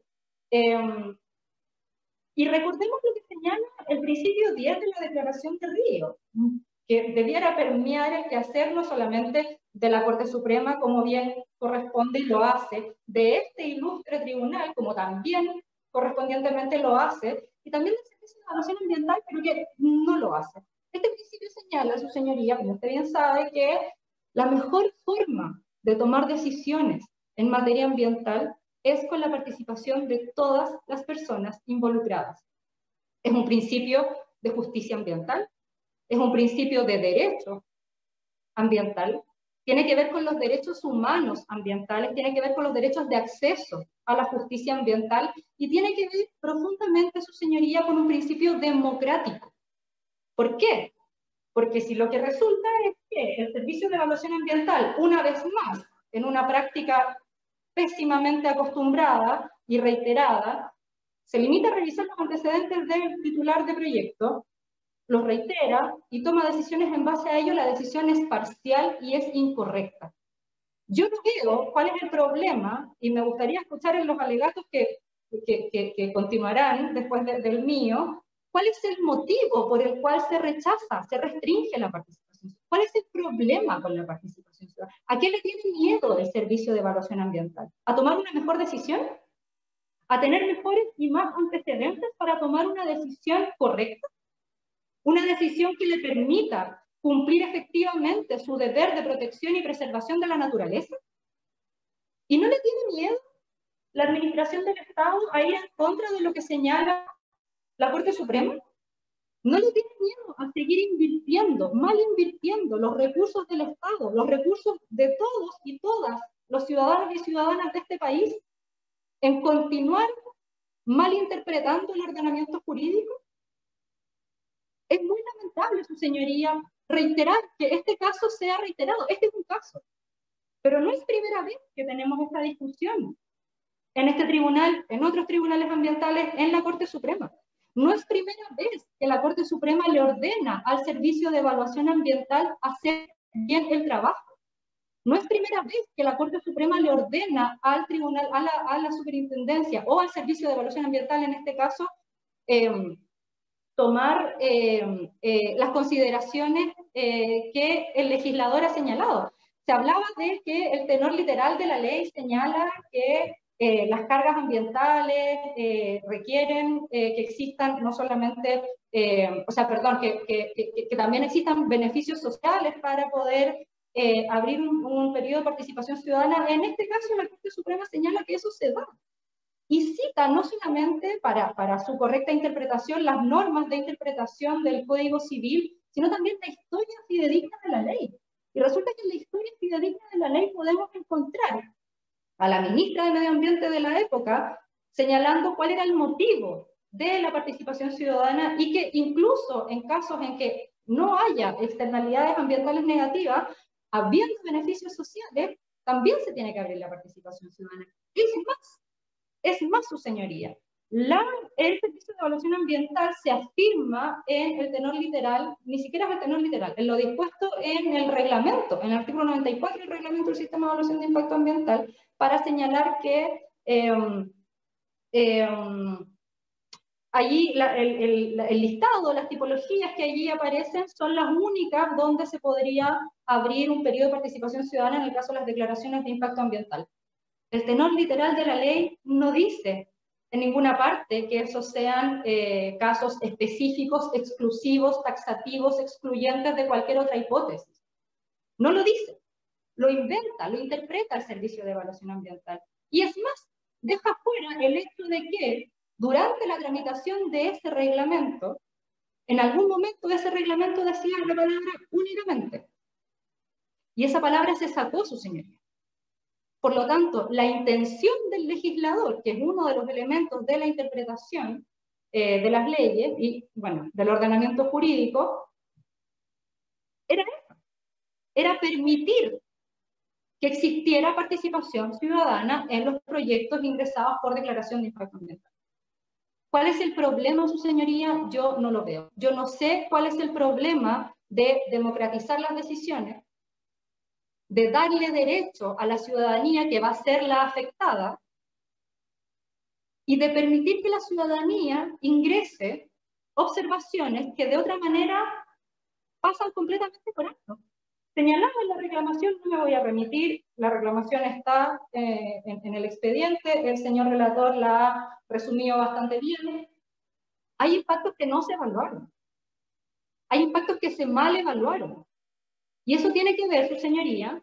Y recordemos lo que señala el principio 10 de la Declaración de Río, que debiera permear el quehacer no solamente de la Corte Suprema, como bien corresponde y lo hace, de este ilustre tribunal, como también correspondientemente lo hace, y también del Servicio de Evaluación Ambiental, pero que no lo hace. Este principio señala, su señoría, como usted bien sabe, que la mejor forma de tomar decisiones en materia ambiental es con la participación de todas las personas involucradas. Es un principio de justicia ambiental, es un principio de derecho ambiental, tiene que ver con los derechos humanos ambientales, tiene que ver con los derechos de acceso a la justicia ambiental y tiene que ver profundamente, su señoría, con un principio democrático. ¿Por qué? Porque si lo que resulta es que el Servicio de Evaluación Ambiental, una vez más, en una práctica pésimamente acostumbrada y reiterada, se limita a revisar los antecedentes del titular de proyecto, los reitera y toma decisiones en base a ello, la decisión es parcial y es incorrecta. Yo no veo cuál es el problema, y me gustaría escuchar en los alegatos que continuarán después del mío, cuál es el motivo por el cual se rechaza, se restringe la participación. ¿Cuál es el problema con la participación ciudadana? ¿A qué le tiene miedo el Servicio de Evaluación Ambiental? ¿A tomar una mejor decisión? ¿A tener mejores y más antecedentes para tomar una decisión correcta? Una decisión que le permita cumplir efectivamente su deber de protección y preservación de la naturaleza. ¿Y no le tiene miedo la administración del Estado a ir en contra de lo que señala la Corte Suprema? ¿No le tiene miedo a seguir invirtiendo, mal invirtiendo los recursos del Estado, los recursos de todos y todas los ciudadanos y ciudadanas de este país, en continuar mal interpretando el ordenamiento jurídico? Es muy lamentable, su señoría, reiterar que este caso sea reiterado. Este es un caso, pero no es primera vez que tenemos esta discusión en este tribunal, en otros tribunales ambientales, en la Corte Suprema. No es primera vez que la Corte Suprema le ordena al Servicio de Evaluación Ambiental hacer bien el trabajo. No es primera vez que la Corte Suprema le ordena al tribunal, a la superintendencia o al Servicio de Evaluación Ambiental, en este caso, tomar las consideraciones que el legislador ha señalado. Se hablaba de que el tenor literal de la ley señala que las cargas ambientales requieren que existan no solamente, que también existan beneficios sociales para poder abrir un periodo de participación ciudadana. En este caso, la Corte Suprema señala que eso se da. Y cita no solamente para su correcta interpretación las normas de interpretación del Código Civil, sino también la historia fidedigna de la ley. Y resulta que en la historia fidedigna de la ley podemos encontrar a la ministra de Medio Ambiente de la época señalando cuál era el motivo de la participación ciudadana y que incluso en casos en que no haya externalidades ambientales negativas, habiendo beneficios sociales, también se tiene que abrir la participación ciudadana. Es más, su señoría, el Servicio de Evaluación Ambiental se afirma en el tenor literal, ni siquiera es el tenor literal, en lo dispuesto en el reglamento, en el artículo 94 del reglamento del Sistema de Evaluación de Impacto Ambiental, para señalar que allí el listado, las tipologías que allí aparecen son las únicas donde se podría abrir un periodo de participación ciudadana en el caso de las declaraciones de impacto ambiental. El tenor literal de la ley no dice en ninguna parte que esos sean casos específicos, exclusivos, taxativos, excluyentes de cualquier otra hipótesis. No lo dice, lo inventa, lo interpreta el Servicio de Evaluación Ambiental. Y es más, deja fuera el hecho de que durante la tramitación de ese reglamento, en algún momento ese reglamento decía la palabra únicamente. Y esa palabra se sacó, su señoría. Por lo tanto, la intención del legislador, que es uno de los elementos de la interpretación de las leyes y, bueno, del ordenamiento jurídico, era esa. Era permitir que existiera participación ciudadana en los proyectos ingresados por declaración de impacto ambiental. ¿Cuál es el problema, su señoría? Yo no lo veo. Yo no sé cuál es el problema de democratizar las decisiones, de darle derecho a la ciudadanía que va a ser la afectada y de permitir que la ciudadanía ingrese observaciones que de otra manera pasan completamente por alto. Señalado en la reclamación, no me voy a remitir, la reclamación está en el expediente, el señor relator la ha resumido bastante bien. Hay impactos que no se evaluaron, hay impactos que se mal evaluaron, y eso tiene que ver, su señoría,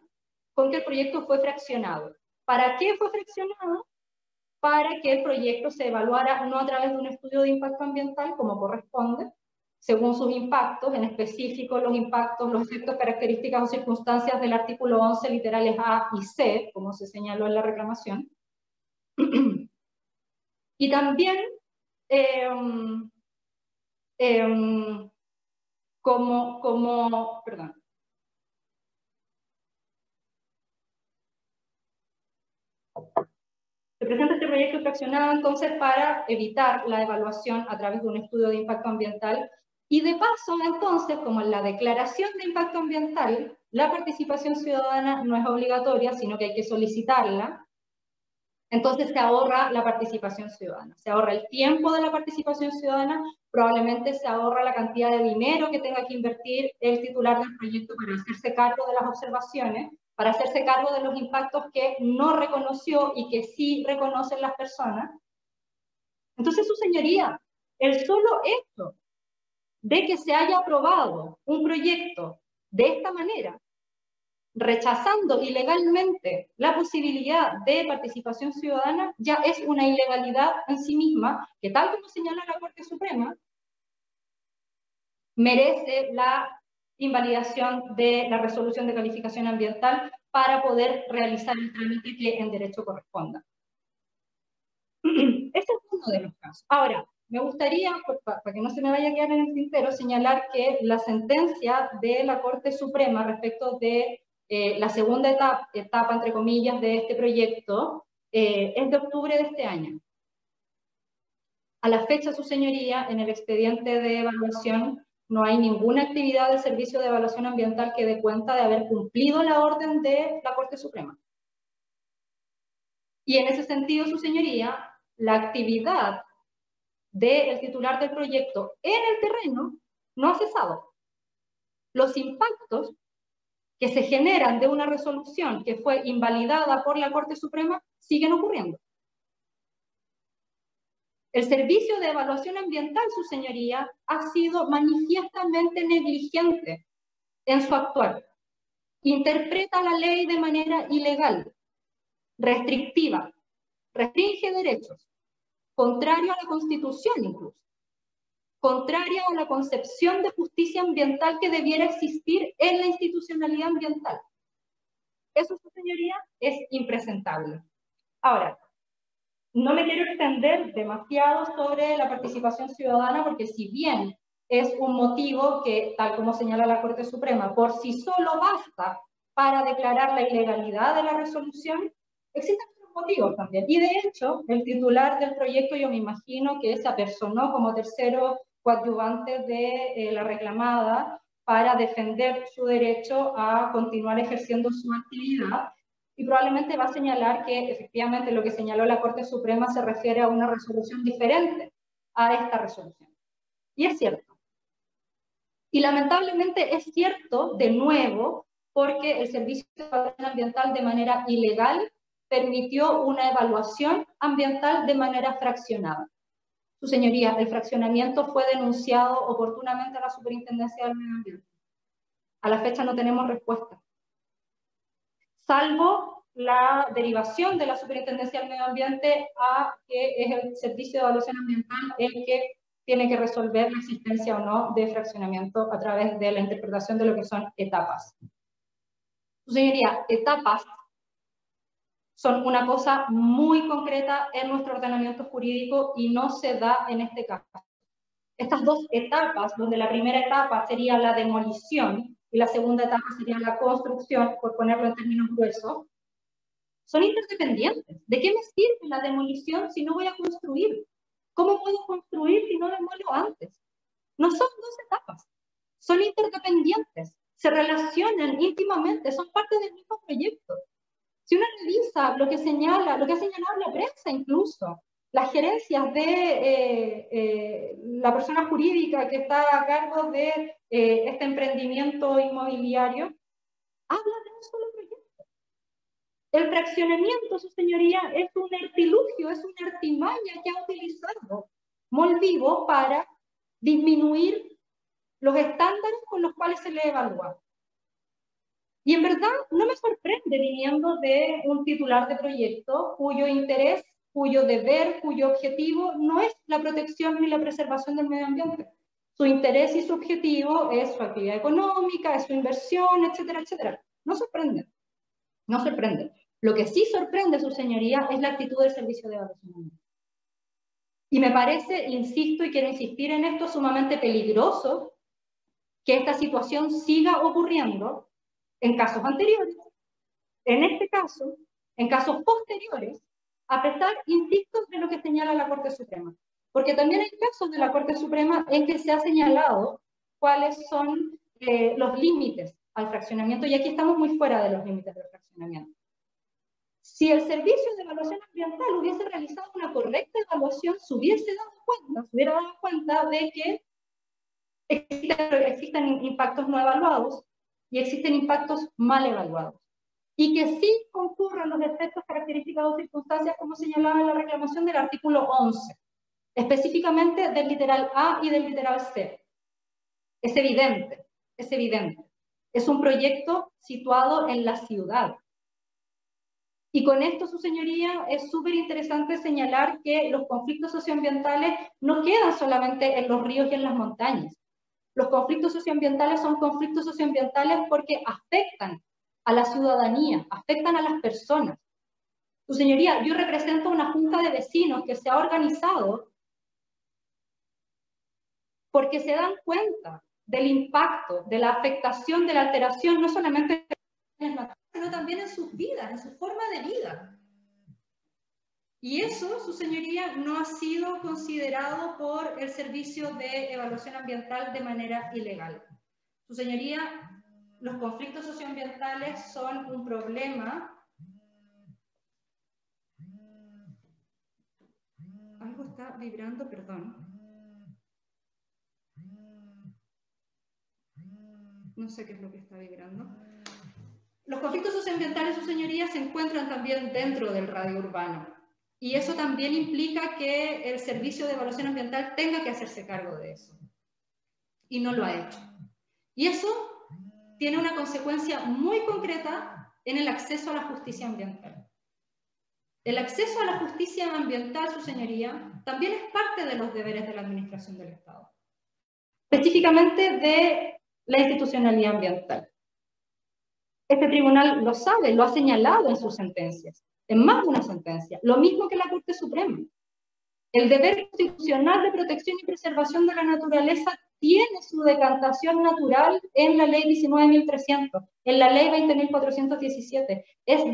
con que el proyecto fue fraccionado. ¿Para qué fue fraccionado? Para que el proyecto se evaluara no a través de un estudio de impacto ambiental, como corresponde, según sus impactos, en específico los impactos, los efectos, características o circunstancias del artículo 11, literales A y C, como se señaló en la reclamación. Y también, perdón. Se presenta este proyecto fraccionado entonces para evitar la evaluación a través de un estudio de impacto ambiental. Y de paso, entonces, como en la declaración de impacto ambiental, la participación ciudadana no es obligatoria, sino que hay que solicitarla, entonces se ahorra la participación ciudadana. Se ahorra el tiempo de la participación ciudadana, probablemente se ahorra la cantidad de dinero que tenga que invertir el titular del proyecto para hacerse cargo de las observaciones, para hacerse cargo de los impactos que no reconoció y que sí reconocen las personas. Entonces, su señoría, el solo hecho de que se haya aprobado un proyecto de esta manera, rechazando ilegalmente la posibilidad de participación ciudadana, ya es una ilegalidad en sí misma, que tal como señala la Corte Suprema, merece la invalidación de la resolución de calificación ambiental para poder realizar el trámite que en derecho corresponda. Este es uno de los casos. Ahora, me gustaría, para que no se me vaya a quedar en el tintero, señalar que la sentencia de la Corte Suprema respecto de la segunda etapa, entre comillas, de este proyecto, es de octubre de este año. A la fecha, su señoría, en el expediente de evaluación no hay ninguna actividad del Servicio de Evaluación Ambiental que dé cuenta de haber cumplido la orden de la Corte Suprema. Y en ese sentido, su señoría, la actividad del titular del proyecto en el terreno no ha cesado. Los impactos que se generan de una resolución que fue invalidada por la Corte Suprema siguen ocurriendo. El Servicio de Evaluación Ambiental, su señoría, ha sido manifiestamente negligente en su actuar. Interpreta la ley de manera ilegal, restrictiva, restringe derechos, contrario a la Constitución incluso, contraria a la concepción de justicia ambiental que debiera existir en la institucionalidad ambiental. Eso, su señoría, es impresentable. Ahora, no me quiero extender demasiado sobre la participación ciudadana, porque si bien es un motivo que, tal como señala la Corte Suprema, por sí solo basta para declarar la ilegalidad de la resolución, existen otros motivos también. Y de hecho, el titular del proyecto, yo me imagino que se apersonó como tercero coadyuvante de la reclamada para defender su derecho a continuar ejerciendo su actividad, y probablemente va a señalar que efectivamente lo que señaló la Corte Suprema se refiere a una resolución diferente a esta resolución. Y es cierto. Y lamentablemente es cierto, de nuevo, porque el Servicio de Evaluación Ambiental de manera ilegal permitió una evaluación ambiental de manera fraccionada. Su señoría, el fraccionamiento fue denunciado oportunamente a la Superintendencia del Medio Ambiente. A la fecha no tenemos respuesta, salvo la derivación de la Superintendencia del Medio Ambiente a que es el Servicio de Evaluación Ambiental el que tiene que resolver la existencia o no de fraccionamiento a través de la interpretación de lo que son etapas. Su señoría, etapas son una cosa muy concreta en nuestro ordenamiento jurídico y no se da en este caso. Estas dos etapas, donde la primera etapa sería la demolición y la segunda etapa sería la construcción, por ponerlo en términos gruesos, son interdependientes. ¿De qué me sirve la demolición si no voy a construir? ¿Cómo puedo construir si no demolo antes? No son dos etapas, son interdependientes, se relacionan íntimamente, son parte del mismo proyecto. Si uno revisa lo que ha señalado la prensa incluso, las gerencias de la persona jurídica que está a cargo de este emprendimiento inmobiliario, habla de un solo proyecto. El fraccionamiento, su señoría, es un artilugio, es una artimaña que ha utilizado Molvivo para disminuir los estándares con los cuales se le evalúa. Y en verdad no me sorprende viniendo de un titular de proyecto cuyo interés, cuyo deber, cuyo objetivo no es la protección ni la preservación del medio ambiente. Su interés y su objetivo es su actividad económica, es su inversión, etcétera, etcétera. No sorprende. No sorprende. Lo que sí sorprende, su señoría, es la actitud del Servicio de Evaluación. Y me parece, insisto y quiero insistir en esto, sumamente peligroso que esta situación siga ocurriendo en casos anteriores, en este caso, en casos posteriores, a pesar, insisto, de lo que señala la Corte Suprema. Porque también hay casos de la Corte Suprema en que se ha señalado cuáles son los límites al fraccionamiento, y aquí estamos muy fuera de los límites del fraccionamiento. Si el Servicio de Evaluación Ambiental hubiese realizado una correcta evaluación, se hubiera dado cuenta de que existen impactos no evaluados y existen impactos mal evaluados. Y que sí concurran los efectos, características o circunstancias, como señalaba en la reclamación del artículo 11, específicamente del literal A y del literal C. Es evidente, es evidente. Es un proyecto situado en la ciudad. Y con esto, su señoría, es súper interesante señalar que los conflictos socioambientales no quedan solamente en los ríos y en las montañas. Los conflictos socioambientales son conflictos socioambientales porque afectan a la ciudadanía, afectan a las personas. Su señoría, yo represento una junta de vecinos que se ha organizado porque se dan cuenta del impacto, de la afectación, de la alteración, no solamente en las sino también en sus vidas, en su forma de vida. Y eso, su señoría, no ha sido considerado por el Servicio de Evaluación Ambiental de manera ilegal. Su señoría, los conflictos socioambientales son un problema. Algo está vibrando, perdón. No sé qué es lo que está vibrando. Los conflictos socioambientales, su señoría, se encuentran también dentro del radio urbano. Y eso también implica que el Servicio de Evaluación Ambiental tenga que hacerse cargo de eso. Y no lo ha hecho. Y eso tiene una consecuencia muy concreta en el acceso a la justicia ambiental. El acceso a la justicia ambiental, su señoría, también es parte de los deberes de la Administración del Estado. Específicamente de la institucionalidad ambiental. Este tribunal lo sabe, lo ha señalado en sus sentencias, en más de una sentencia, lo mismo que la Corte Suprema. El deber constitucional de protección y preservación de la naturaleza tiene su decantación natural en la Ley 19.300, en la Ley 20.417. Es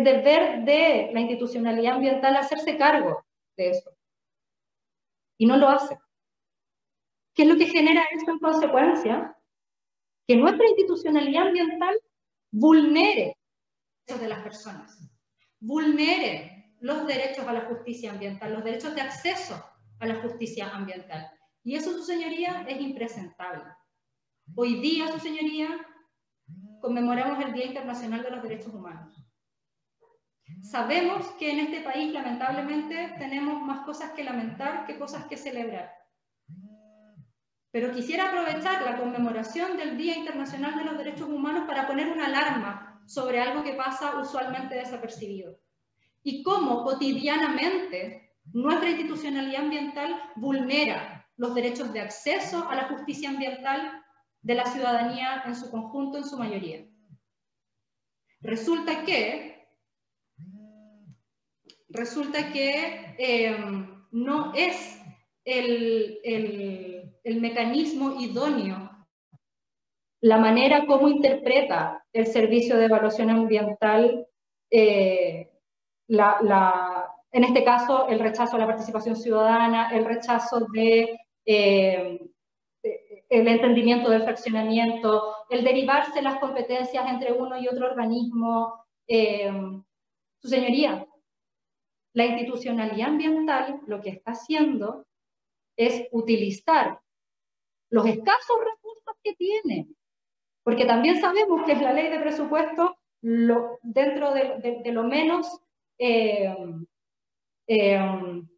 deber de la institucionalidad ambiental hacerse cargo de eso. Y no lo hace. ¿Qué es lo que genera esto en consecuencia? Que nuestra institucionalidad ambiental vulnere los derechos de las personas, vulnere los derechos a la justicia ambiental, los derechos de acceso a la justicia ambiental. Y eso, su señoría, es impresentable. Hoy día, su señoría, conmemoramos el Día Internacional de los Derechos Humanos. Sabemos que en este país, lamentablemente, tenemos más cosas que lamentar que cosas que celebrar. Pero quisiera aprovechar la conmemoración del Día Internacional de los Derechos Humanos para poner una alarma sobre algo que pasa usualmente desapercibido. Y cómo cotidianamente nuestra institucionalidad ambiental vulnera los derechos de acceso a la justicia ambiental de la ciudadanía en su conjunto, en su mayoría. Resulta que no es el mecanismo idóneo, la manera como interpreta el Servicio de Evaluación Ambiental en este caso, el rechazo a la participación ciudadana, el rechazo de el entendimiento del fraccionamiento, el derivarse las competencias entre uno y otro organismo. Su señoría, la institucionalidad ambiental lo que está haciendo es utilizar los escasos recursos que tiene, porque también sabemos que es la ley de presupuesto, dentro de lo menos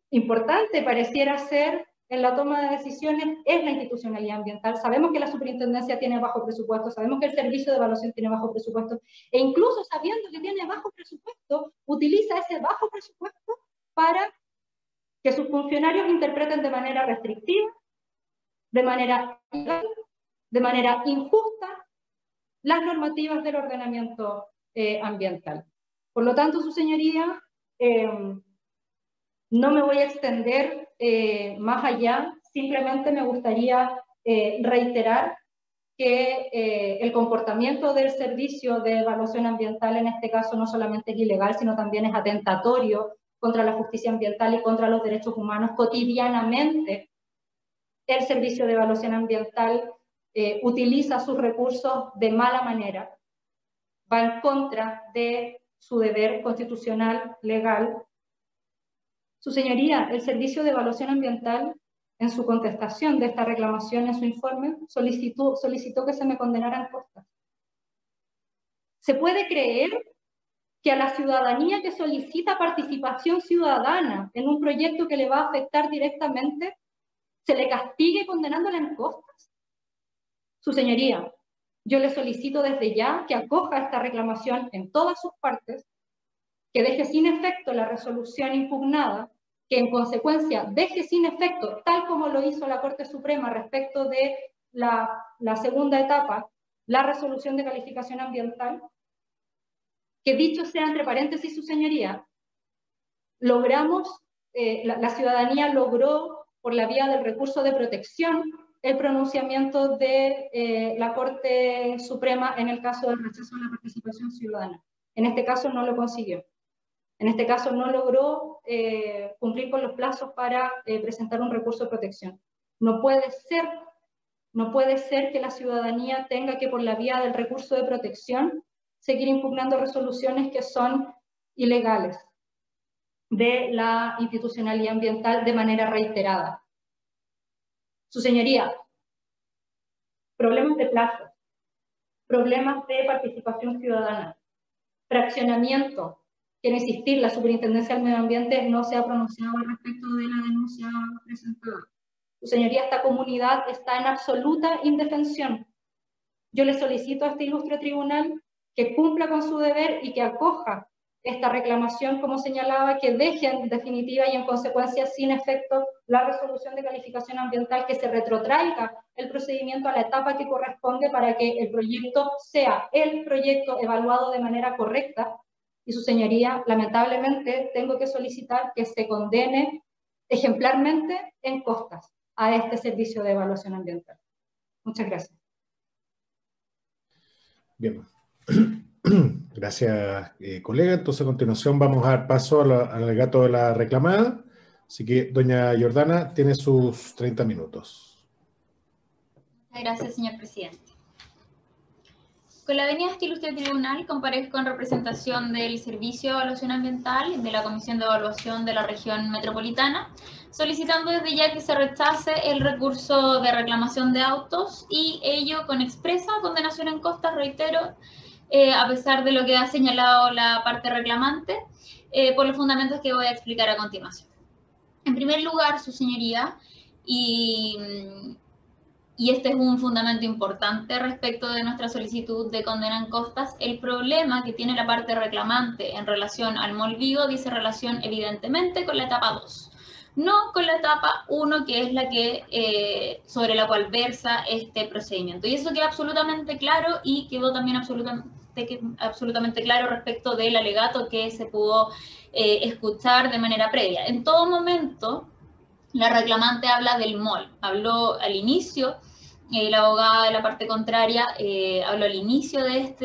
importante pareciera ser en la toma de decisiones es la institucionalidad ambiental. Sabemos que la superintendencia tiene bajo presupuesto, sabemos que el servicio de evaluación tiene bajo presupuesto, e incluso sabiendo que tiene bajo presupuesto, utiliza ese bajo presupuesto para que sus funcionarios interpreten de manera restrictiva, de manera ilegal, de manera injusta, las normativas del ordenamiento ambiental. Por lo tanto, su señoría, no me voy a extender más allá, simplemente me gustaría reiterar que el comportamiento del servicio de evaluación ambiental en este caso no solamente es ilegal, sino también es atentatorio contra la justicia ambiental y contra los derechos humanos. Cotidianamente, el servicio de evaluación ambiental utiliza sus recursos de mala manera, va en contra de su deber constitucional, legal. Su señoría, el Servicio de Evaluación Ambiental, en su contestación de esta reclamación en su informe, solicitó que se me condenaran costas. ¿Se puede creer que a la ciudadanía que solicita participación ciudadana en un proyecto que le va a afectar directamente, se le castigue condenándola en costas? Su señoría, yo le solicito desde ya que acoja esta reclamación en todas sus partes, que deje sin efecto la resolución impugnada, que en consecuencia deje sin efecto, tal como lo hizo la Corte Suprema respecto de la segunda etapa, la resolución de calificación ambiental, que dicho sea entre paréntesis, su señoría, logramos, la ciudadanía logró por la vía del recurso de protección el pronunciamiento de la Corte Suprema en el caso del rechazo a la participación ciudadana. En este caso no lo consiguió. En este caso no logró cumplir con los plazos para presentar un recurso de protección. No puede ser que la ciudadanía tenga que por la vía del recurso de protección seguir impugnando resoluciones que son ilegales de la institucionalidad ambiental de manera reiterada. Su señoría, problemas de plazo, problemas de participación ciudadana, fraccionamiento, quiero insistir, la Superintendencia del Medio Ambiente no se ha pronunciado al respecto de la denuncia presentada. Su señoría, esta comunidad está en absoluta indefensión. Yo le solicito a este ilustre tribunal que cumpla con su deber y que acoja esta reclamación, como señalaba, que deje en definitiva y en consecuencia sin efecto la resolución de calificación ambiental, que se retrotraiga el procedimiento a la etapa que corresponde para que el proyecto sea el proyecto evaluado de manera correcta. Y su señoría, lamentablemente, tengo que solicitar que se condene ejemplarmente en costas a este servicio de evaluación ambiental. Muchas gracias. Bien. Gracias, colega. Entonces, a continuación vamos a dar paso al alegato de la reclamada. Así que, doña Jordana, tiene sus 30 minutos. Gracias, señor presidente. Con la venida de este ilustre tribunal, comparezco en representación del Servicio de Evaluación Ambiental de la Comisión de Evaluación de la Región Metropolitana, solicitando desde ya que se rechace el recurso de reclamación de autos y ello con expresa condenación en costas, reitero, a pesar de lo que ha señalado la parte reclamante, por los fundamentos que voy a explicar a continuación. En primer lugar, su señoría, y este es un fundamento importante respecto de nuestra solicitud de condena en costas, el problema que tiene la parte reclamante en relación al MOL Vigo dice relación evidentemente con la etapa 2, no con la etapa 1, que es la que sobre la cual versa este procedimiento. Y eso queda absolutamente claro y quedó también absolutamente claro respecto del alegato que se pudo escuchar de manera previa. En todo momento, la reclamante habla del MOL, habló al inicio la abogada de la parte contraria habló al inicio de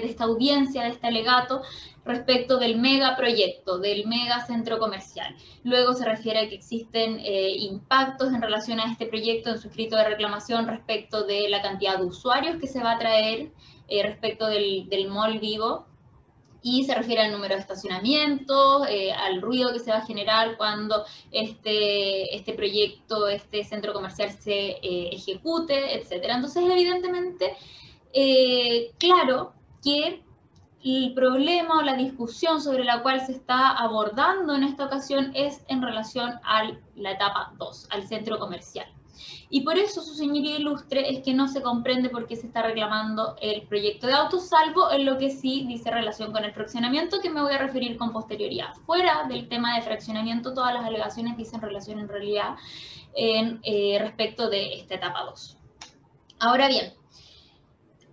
esta audiencia, de este alegato, respecto del megaproyecto, del megacentro comercial. Luego se refiere a que existen impactos en relación a este proyecto en su escrito de reclamación respecto de la cantidad de usuarios que se va a traer respecto del mall Vivo, y se refiere al número de estacionamientos, al ruido que se va a generar cuando este proyecto, este centro comercial se ejecute, etc. Entonces, evidentemente, claro que el problema o la discusión sobre la cual se está abordando en esta ocasión es en relación a la etapa 2, al centro comercial. Y por eso, su señoría ilustre, es que no se comprende por qué se está reclamando el proyecto de autos, salvo en lo que sí dice relación con el fraccionamiento, que me voy a referir con posterioridad. Fuera del tema de fraccionamiento, todas las alegaciones dicen relación en realidad respecto de esta etapa 2. Ahora bien,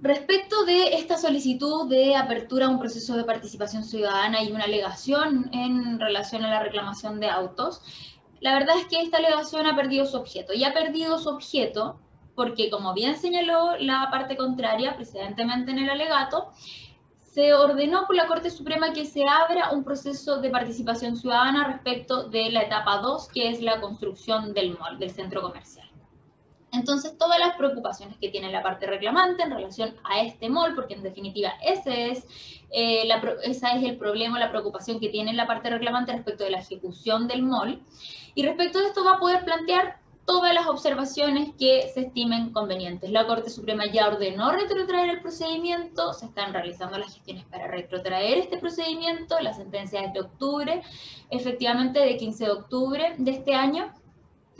respecto de esta solicitud de apertura a un proceso de participación ciudadana y una alegación en relación a la reclamación de autos, la verdad es que esta alegación ha perdido su objeto. Y ha perdido su objeto porque, como bien señaló la parte contraria precedentemente en el alegato, se ordenó por la Corte Suprema que se abra un proceso de participación ciudadana respecto de la etapa 2, que es la construcción del mall, del centro comercial. Entonces, todas las preocupaciones que tiene la parte reclamante en relación a este mall, porque en definitiva ese es el problema, la preocupación que tiene la parte reclamante respecto de la ejecución del mall, y respecto de esto va a poder plantear todas las observaciones que se estimen convenientes. La Corte Suprema ya ordenó retrotraer el procedimiento, se están realizando las gestiones para retrotraer este procedimiento, la sentencia es de octubre, efectivamente de 15 de octubre de este año,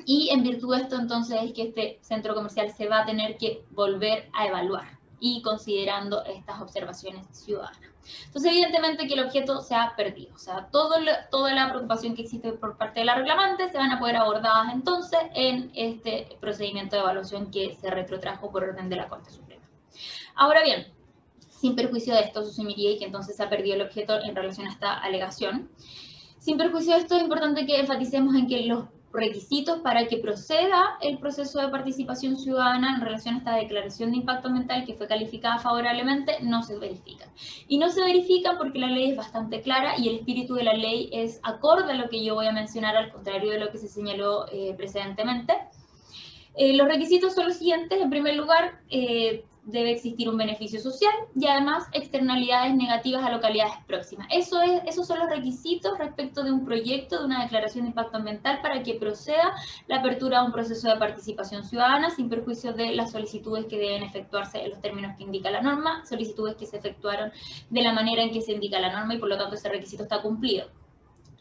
y en virtud de esto entonces es que este centro comercial se va a tener que volver a evaluar y considerando estas observaciones ciudadanas. Entonces, evidentemente que el objeto se ha perdido, o sea, toda la preocupación que existe por parte de la reclamante se van a poder abordadas entonces en este procedimiento de evaluación que se retrotrajo por orden de la Corte Suprema. Ahora bien, sin perjuicio de esto, su señoría, y que entonces se ha perdido el objeto en relación a esta alegación, sin perjuicio de esto es importante que enfaticemos en que los requisitos para que proceda el proceso de participación ciudadana en relación a esta declaración de impacto ambiental que fue calificada favorablemente no se verifican. Y no se verifican porque la ley es bastante clara y el espíritu de la ley es acorde a lo que yo voy a mencionar, al contrario de lo que se señaló precedentemente. Los requisitos son los siguientes. En primer lugar, debe existir un beneficio social y además externalidades negativas a localidades próximas. Esos son los requisitos respecto de un proyecto, de una declaración de impacto ambiental para que proceda la apertura a un proceso de participación ciudadana sin perjuicio de las solicitudes que deben efectuarse en los términos que indica la norma, solicitudes que se efectuaron de la manera en que se indica la norma y por lo tanto ese requisito está cumplido.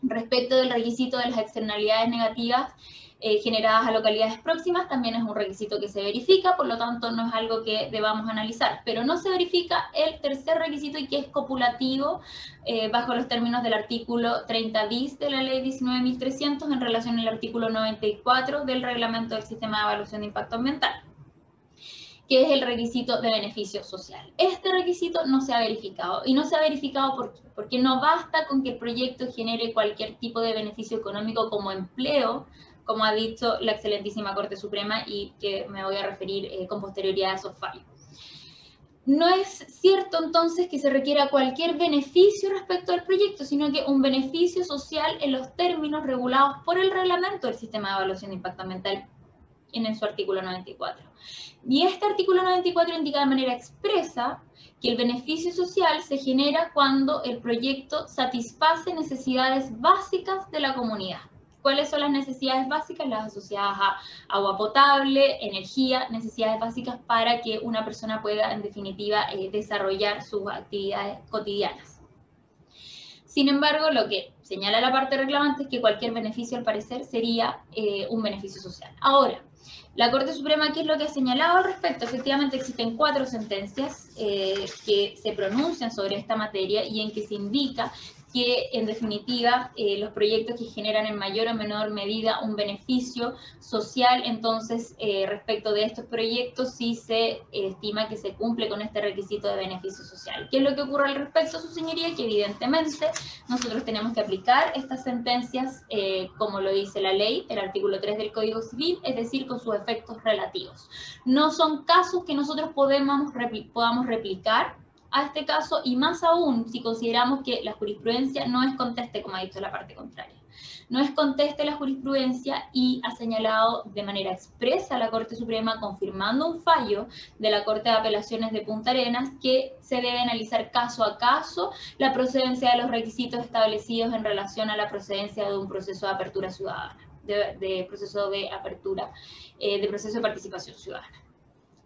Respecto del requisito de las externalidades negativas generadas a localidades próximas, también es un requisito que se verifica, por lo tanto no es algo que debamos analizar, pero no se verifica el tercer requisito y que es copulativo bajo los términos del artículo 30 bis de la ley 19.300 en relación al artículo 94 del reglamento del sistema de evaluación de impacto ambiental, que es el requisito de beneficio social. Este requisito no se ha verificado, y no se ha verificado porque no basta con que el proyecto genere cualquier tipo de beneficio económico como empleo, como ha dicho la excelentísima Corte Suprema y que me voy a referir con posterioridad a esos fallos. No es cierto entonces que se requiera cualquier beneficio respecto al proyecto, sino que un beneficio social en los términos regulados por el reglamento del sistema de evaluación de impacto ambiental en su artículo 94. Y este artículo 94 indica de manera expresa que el beneficio social se genera cuando el proyecto satisface necesidades básicas de la comunidad. ¿Cuáles son las necesidades básicas? Las asociadas a agua potable, energía, necesidades básicas para que una persona pueda, en definitiva, desarrollar sus actividades cotidianas. Sin embargo, lo que señala la parte reclamante es que cualquier beneficio, al parecer, sería un beneficio social. Ahora, la Corte Suprema, ¿qué es lo que ha señalado al respecto? Efectivamente, existen 4 sentencias que se pronuncian sobre esta materia y en que se indica que en definitiva los proyectos que generan en mayor o menor medida un beneficio social, entonces respecto de estos proyectos sí se estima que se cumple con este requisito de beneficio social. ¿Qué es lo que ocurre al respecto, su señoría? Que evidentemente nosotros tenemos que aplicar estas sentencias como lo dice la ley, el artículo 3 del Código Civil, es decir, con sus efectos relativos. No son casos que nosotros podamos replicar a este caso, y más aún si consideramos que la jurisprudencia no es conteste, como ha dicho la parte contraria. No es conteste la jurisprudencia y ha señalado de manera expresa la Corte Suprema, confirmando un fallo de la Corte de Apelaciones de Punta Arenas, que se debe analizar caso a caso la procedencia de los requisitos establecidos en relación a la procedencia de un proceso de apertura ciudadana, de proceso de participación ciudadana.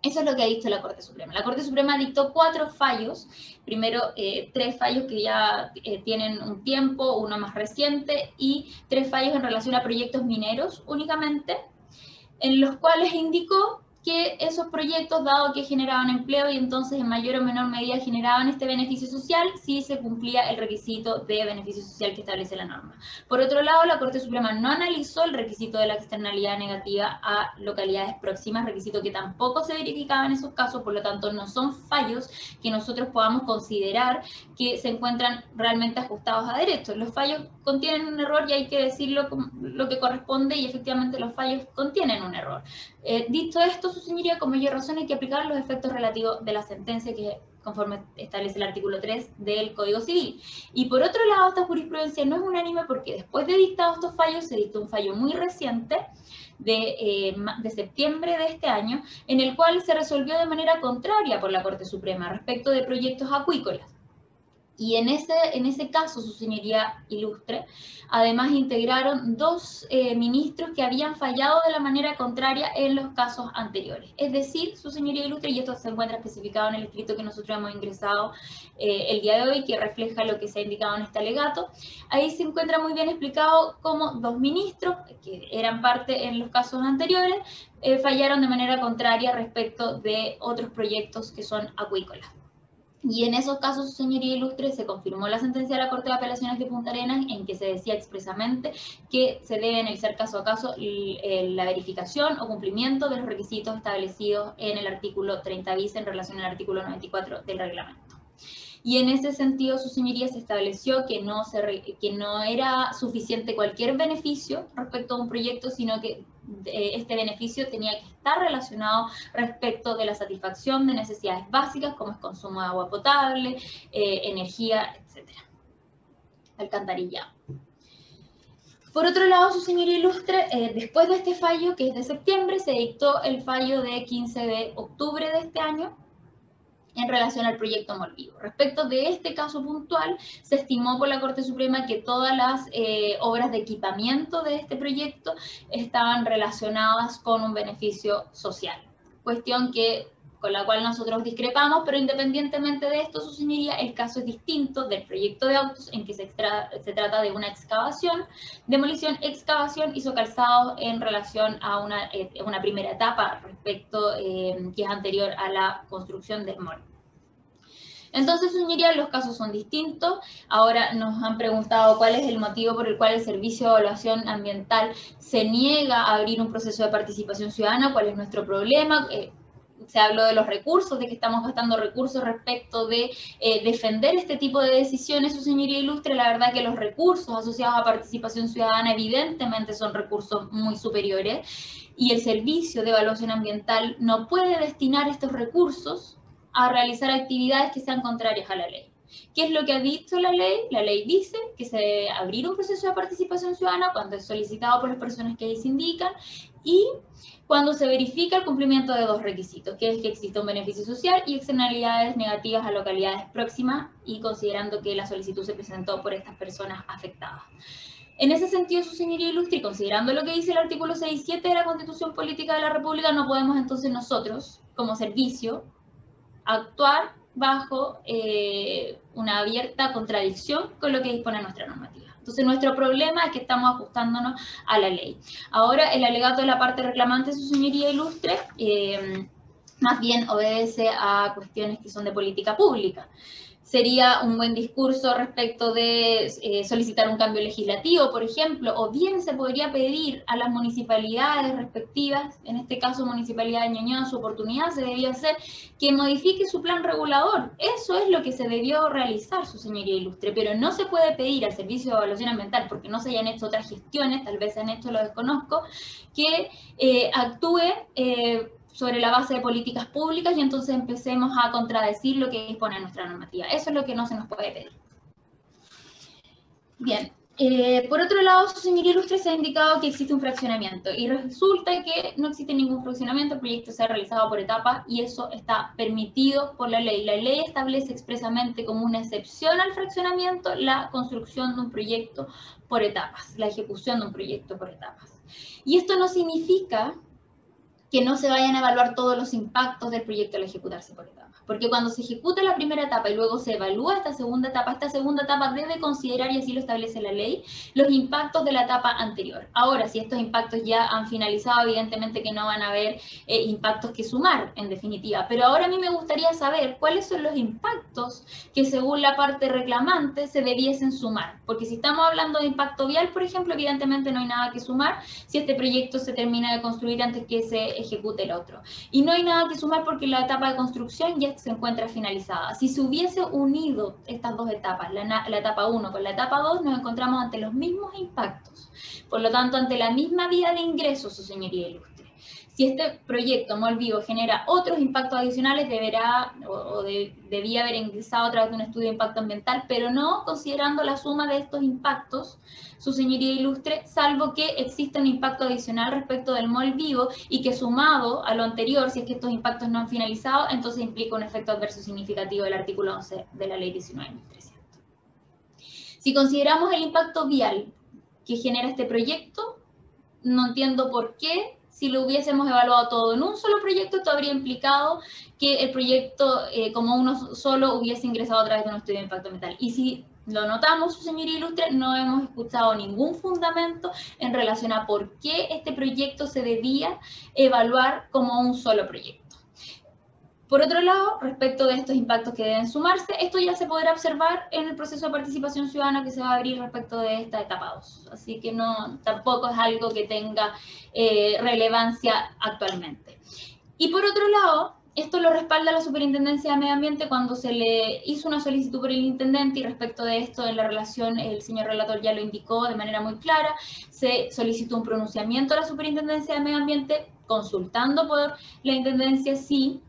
Eso es lo que ha dicho la Corte Suprema. La Corte Suprema dictó 4 fallos, primero 3 fallos que ya tienen un tiempo, uno más reciente, y 3 fallos en relación a proyectos mineros únicamente, en los cuales indicó que esos proyectos, dado que generaban empleo y entonces en mayor o menor medida generaban este beneficio social, sí se cumplía el requisito de beneficio social que establece la norma. Por otro lado, la Corte Suprema no analizó el requisito de la externalidad negativa a localidades próximas, requisito que tampoco se verificaba en esos casos, por lo tanto no son fallos que nosotros podamos considerar que se encuentran realmente ajustados a derecho. Los fallos contienen un error y hay que decirlo lo que corresponde, y efectivamente los fallos contienen un error. Dicho esto, su señoría, con mayor razón hay que aplicar los efectos relativos de la sentencia que conforme establece el artículo 3 del Código Civil. Y por otro lado, esta jurisprudencia no es unánime porque después de dictados estos fallos, se dictó un fallo muy reciente de septiembre de este año, en el cual se resolvió de manera contraria por la Corte Suprema respecto de proyectos acuícolas. Y en ese caso, su señoría ilustre, además integraron 2 ministros que habían fallado de la manera contraria en los casos anteriores. Es decir, su señoría ilustre, y esto se encuentra especificado en el escrito que nosotros hemos ingresado el día de hoy, que refleja lo que se ha indicado en este alegato, ahí se encuentra muy bien explicado cómo 2 ministros, que eran parte en los casos anteriores, fallaron de manera contraria respecto de otros proyectos que son acuícolas. Y en esos casos, su señoría ilustre, se confirmó la sentencia de la Corte de Apelaciones de Punta Arenas, en que se decía expresamente que se debe analizar caso a caso la verificación o cumplimiento de los requisitos establecidos en el artículo 30 bis en relación al artículo 94 del reglamento. Y en ese sentido, su señoría, se estableció que no era suficiente cualquier beneficio respecto a un proyecto, sino que este beneficio tenía que estar relacionado respecto de la satisfacción de necesidades básicas, como es consumo de agua potable, energía, etc. Alcantarillado. Por otro lado, su señoría ilustre, después de este fallo, que es de septiembre, se dictó el fallo de 15 de octubre de este año, en relación al proyecto Molvivo. Respecto de este caso puntual, se estimó por la Corte Suprema que todas las obras de equipamiento de este proyecto estaban relacionadas con un beneficio social. Cuestión con la cual nosotros discrepamos, pero independientemente de esto, su señoría, el caso es distinto del proyecto de autos, en que se trata de una excavación, demolición, excavación y socalzado en relación a una primera etapa respecto que es anterior a la construcción del mall. Entonces, su señoría, los casos son distintos. Ahora nos han preguntado cuál es el motivo por el cual el Servicio de Evaluación Ambiental se niega a abrir un proceso de participación ciudadana, cuál es nuestro problema. Se habló de los recursos, de que estamos gastando recursos respecto de defender este tipo de decisiones, su señoría ilustre. La verdad que los recursos asociados a participación ciudadana evidentemente son recursos muy superiores, y el Servicio de Evaluación Ambiental no puede destinar estos recursos a realizar actividades que sean contrarias a la ley. ¿Qué es lo que ha dicho la ley? La ley dice que se debe abrir un proceso de participación ciudadana cuando es solicitado por las personas que ahí se indican, y cuando se verifica el cumplimiento de 2 requisitos, que es que exista un beneficio social y externalidades negativas a localidades próximas, y considerando que la solicitud se presentó por estas personas afectadas. En ese sentido, su señoría ilustre, y considerando lo que dice el artículo 6.7 de la Constitución Política de la República, no podemos entonces nosotros, como servicio, actuar bajo una abierta contradicción con lo que dispone nuestra normativa. Entonces, nuestro problema es que estamos ajustándonos a la ley. Ahora, el alegato de la parte reclamante, su señoría ilustre, más bien obedece a cuestiones que son de política pública. Sería un buen discurso respecto de solicitar un cambio legislativo, por ejemplo, o bien se podría pedir a las municipalidades respectivas, en este caso Municipalidad de Ñuñoa, su oportunidad se debía hacer que modifique su plan regulador. Eso es lo que se debió realizar, su señoría ilustre, pero no se puede pedir al Servicio de Evaluación Ambiental, porque no se hayan hecho otras gestiones, tal vez se han hecho, lo desconozco, que actúe sobre la base de políticas públicas y entonces empecemos a contradecir lo que dispone nuestra normativa. Eso es lo que no se nos puede pedir. Bien, por otro lado, su señoría ilustre se ha indicado que existe un fraccionamiento y resulta que no existe ningún fraccionamiento, el proyecto se ha realizado por etapas y eso está permitido por la ley. La ley establece expresamente como una excepción al fraccionamiento la construcción de un proyecto por etapas, la ejecución de un proyecto por etapas. Y esto no significa que no se vayan a evaluar todos los impactos del proyecto al ejecutarse por etapas. Porque cuando se ejecuta la primera etapa y luego se evalúa esta segunda etapa debe considerar, y así lo establece la ley, los impactos de la etapa anterior. Ahora, si estos impactos ya han finalizado, evidentemente que no van a haber impactos que sumar, en definitiva. Pero ahora a mí me gustaría saber cuáles son los impactos que según la parte reclamante se debiesen sumar. Porque si estamos hablando de impacto vial, por ejemplo, evidentemente no hay nada que sumar si este proyecto se termina de construir antes que se ejecute el otro. Y no hay nada que sumar porque la etapa de construcción ya se encuentra finalizada. Si se hubiese unido estas dos etapas, la etapa 1 con la etapa 2, nos encontramos ante los mismos impactos. Por lo tanto, ante la misma vía de ingreso, su señoría ilustre. Si este proyecto MOL Vivo genera otros impactos adicionales, debía haber ingresado a través de un estudio de impacto ambiental, pero no considerando la suma de estos impactos, su señoría ilustre, salvo que exista un impacto adicional respecto del MOL Vivo y que sumado a lo anterior, si es que estos impactos no han finalizado, entonces implica un efecto adverso significativo del artículo 11 de la ley 19.300. Si consideramos el impacto vial que genera este proyecto, no entiendo por qué. Si lo hubiésemos evaluado todo en un solo proyecto, esto habría implicado que el proyecto, como uno solo, hubiese ingresado a través de un estudio de impacto ambiental. Y si lo notamos, su señoría ilustre, no hemos escuchado ningún fundamento en relación a por qué este proyecto se debía evaluar como un solo proyecto. Por otro lado, respecto de estos impactos que deben sumarse, esto ya se podrá observar en el proceso de participación ciudadana que se va a abrir respecto de esta etapa 2. Así que tampoco es algo que tenga relevancia actualmente. Y por otro lado, esto lo respalda la Superintendencia de Medio Ambiente cuando se le hizo una solicitud por el intendente y respecto de esto en la relación, el señor relator ya lo indicó de manera muy clara, se solicitó un pronunciamiento a la Superintendencia de Medio Ambiente consultando por la intendencia si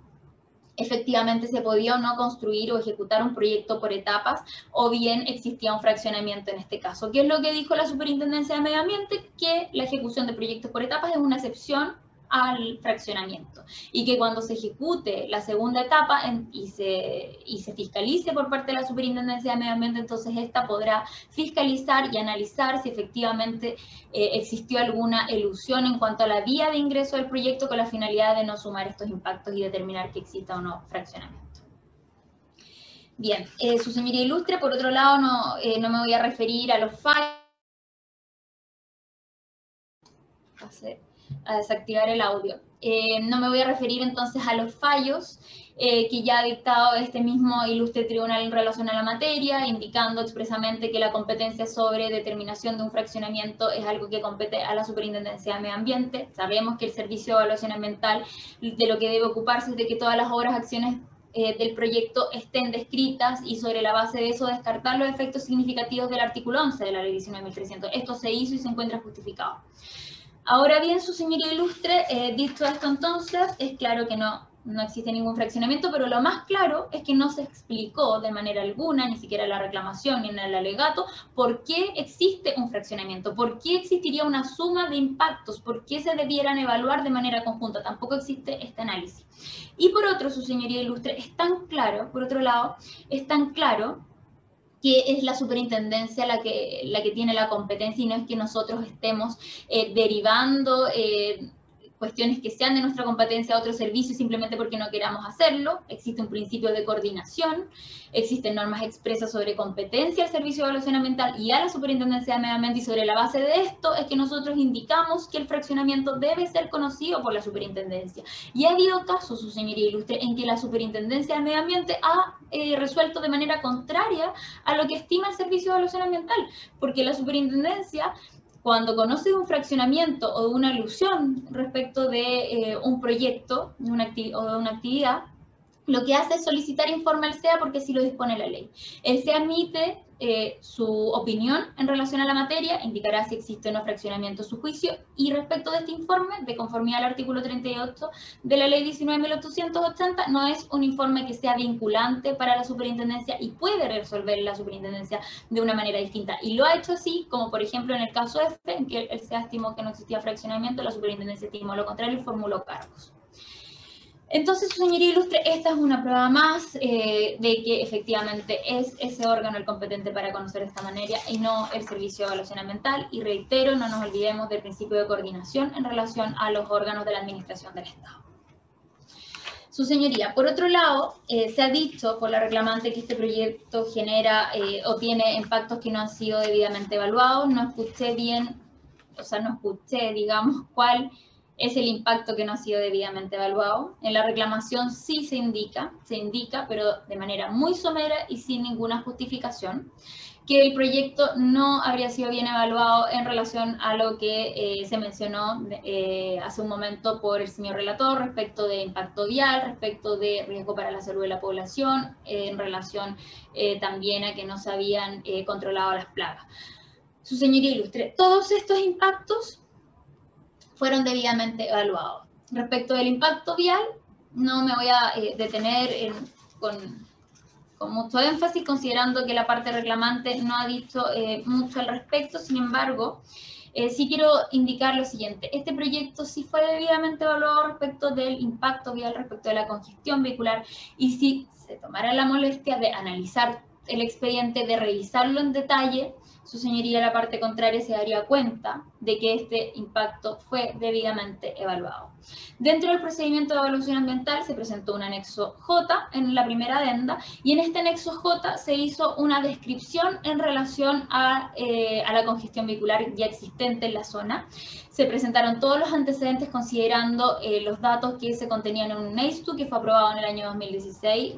efectivamente se podía o no construir o ejecutar un proyecto por etapas, o bien existía un fraccionamiento en este caso. ¿Qué es lo que dijo la Superintendencia de Medio Ambiente? Que la ejecución de proyectos por etapas es una excepción al fraccionamiento y que cuando se ejecute la segunda etapa y se fiscalice por parte de la Superintendencia de Medio Ambiente, entonces esta podrá fiscalizar y analizar si efectivamente existió alguna elusión en cuanto a la vía de ingreso del proyecto con la finalidad de no sumar estos impactos y determinar que exista o no fraccionamiento. Bien, su señoría ilustre, por otro lado, no me voy a referir a los fallos. A desactivar el audio. No me voy a referir entonces a los fallos que ya ha dictado este mismo ilustre tribunal en relación a la materia, indicando expresamente que la competencia sobre determinación de un fraccionamiento es algo que compete a la Superintendencia de Medio Ambiente. Sabemos que el Servicio de Evaluación Ambiental de lo que debe ocuparse es de que todas las obras, acciones del proyecto estén descritas y sobre la base de eso descartar los efectos significativos del artículo 11 de la ley 19.300. Esto se hizo y se encuentra justificado. Ahora bien, su señoría ilustre, dicho esto entonces, es claro que no existe ningún fraccionamiento, pero lo más claro es que no se explicó de manera alguna, ni siquiera en la reclamación ni en el alegato, por qué existe un fraccionamiento, por qué existiría una suma de impactos, por qué se debieran evaluar de manera conjunta. Tampoco existe este análisis. Y por otro, su señoría ilustre, es tan claro, por otro lado, es tan claro que es la superintendencia la que tiene la competencia y no es que nosotros estemos derivando cuestiones que sean de nuestra competencia a otros servicios simplemente porque no queramos hacerlo. Existe un principio de coordinación, existen normas expresas sobre competencia al Servicio de Evaluación Ambiental y a la Superintendencia de Medio Ambiente, y sobre la base de esto es que nosotros indicamos que el fraccionamiento debe ser conocido por la Superintendencia. Y ha habido casos, su señoría ilustre, en que la Superintendencia de Medio Ambiente ha resuelto de manera contraria a lo que estima el Servicio de Evaluación Ambiental, porque la Superintendencia, cuando conoce un fraccionamiento o de una alusión respecto de un proyecto o de una actividad, lo que hace es solicitar informe al SEA porque así lo dispone la ley. El SEA emite su opinión en relación a la materia, indicará si existe o no fraccionamiento a su juicio, y respecto de este informe, de conformidad al artículo 38 de la ley 19.880, no es un informe que sea vinculante para la superintendencia y puede resolver la superintendencia de una manera distinta. Y lo ha hecho así, como por ejemplo en el caso F, en que el SEA estimó que no existía fraccionamiento, la superintendencia estimó lo contrario y formuló cargos. Entonces, su señoría ilustre, esta es una prueba más de que efectivamente es ese órgano el competente para conocer esta materia y no el Servicio de Evaluación Ambiental. Y reitero, no nos olvidemos del principio de coordinación en relación a los órganos de la Administración del Estado. Su señoría, por otro lado, se ha dicho por la reclamante que este proyecto genera o tiene impactos que no han sido debidamente evaluados. No escuché bien, o sea, no escuché, digamos, cuál es el impacto que no ha sido debidamente evaluado. En la reclamación sí se indica, pero de manera muy somera y sin ninguna justificación, que el proyecto no habría sido bien evaluado en relación a lo que se mencionó hace un momento por el señor relator respecto de impacto vial, respecto de riesgo para la salud de la población, en relación también a que no se habían controlado las plagas. Su señoría ilustre, todos estos impactos fueron debidamente evaluados. Respecto del impacto vial, no me voy a detener con mucho énfasis, considerando que la parte reclamante no ha dicho mucho al respecto. Sin embargo, sí quiero indicar lo siguiente. Este proyecto sí fue debidamente evaluado respecto del impacto vial, respecto de la congestión vehicular, y si se tomara la molestia de analizar el expediente, de revisarlo en detalle, su señoría, la parte contraria, se daría cuenta de que este impacto fue debidamente evaluado. Dentro del procedimiento de evaluación ambiental se presentó un anexo J en la primera adenda, y en este anexo J se hizo una descripción en relación a la congestión vehicular ya existente en la zona. Se presentaron todos los antecedentes considerando los datos que se contenían en un NEISTU que fue aprobado en el año 2016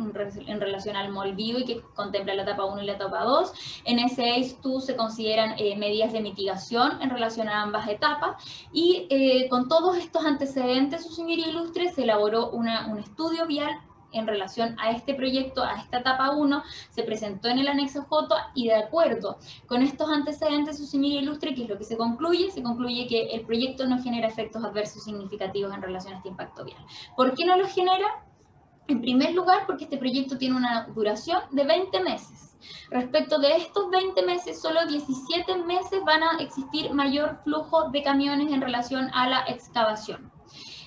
en relación al MOLBIO y que contempla la etapa 1 y la etapa 2. En ese NEISTU se consideran medidas de mitigación en relación a ambas etapas, y con todos estos antecedentes, su señoría ilustre, se elaboró un estudio vial en relación a este proyecto, a esta etapa 1, se presentó en el anexo J, y de acuerdo con estos antecedentes, su señoría ilustre, ¿qué es lo que se concluye? Se concluye que el proyecto no genera efectos adversos significativos en relación a este impacto vial. ¿Por qué no los genera? En primer lugar, porque este proyecto tiene una duración de 20 meses. Respecto de estos 20 meses, solo 17 meses van a existir mayor flujo de camiones en relación a la excavación.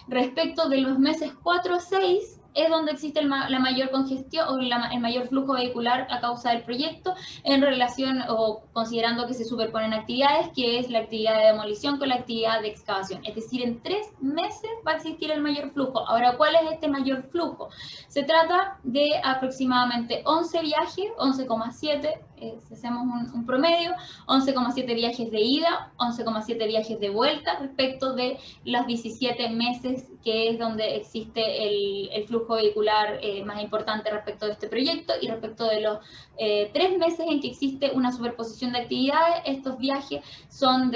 Respecto de los meses 4 a 6, es donde existe la mayor congestión o el mayor flujo vehicular a causa del proyecto, en relación o considerando que se superponen actividades, que es la actividad de demolición con la actividad de excavación. Es decir, en 3 meses va a existir el mayor flujo. Ahora, ¿cuál es este mayor flujo? Se trata de aproximadamente 11 viajes, 11,7, si hacemos un promedio, 11,7 viajes de ida, 11,7 viajes de vuelta, respecto de los 17 meses que es donde existe el flujo vehicular más importante respecto de este proyecto, y respecto de los 3 meses en que existe una superposición de actividades, estos viajes son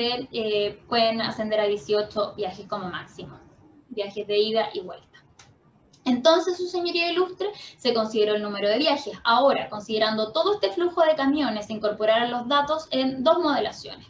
pueden ascender a 18 viajes como máximo, viajes de ida y vuelta. Entonces, su señoría ilustre, se consideró el número de viajes. Ahora, considerando todo este flujo de camiones, se incorporaron los datos en 2 modelaciones.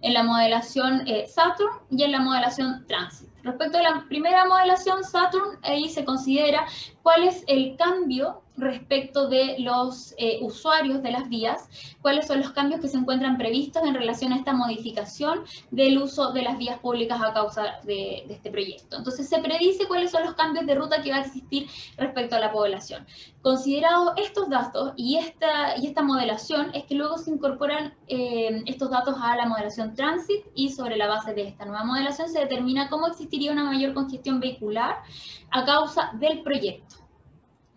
En la modelación Saturn y en la modelación Transit. Respecto a la primera modelación Saturn, ahí se considera cuál es el cambio respecto de los usuarios de las vías, cuáles son los cambios que se encuentran previstos en relación a esta modificación del uso de las vías públicas a causa de este proyecto. Entonces se predice cuáles son los cambios de ruta que va a existir respecto a la población. Considerados estos datos y esta modelación, es que luego se incorporan estos datos a la modelación Transit, y sobre la base de esta nueva modelación se determina cómo existir existiría una mayor congestión vehicular a causa del proyecto,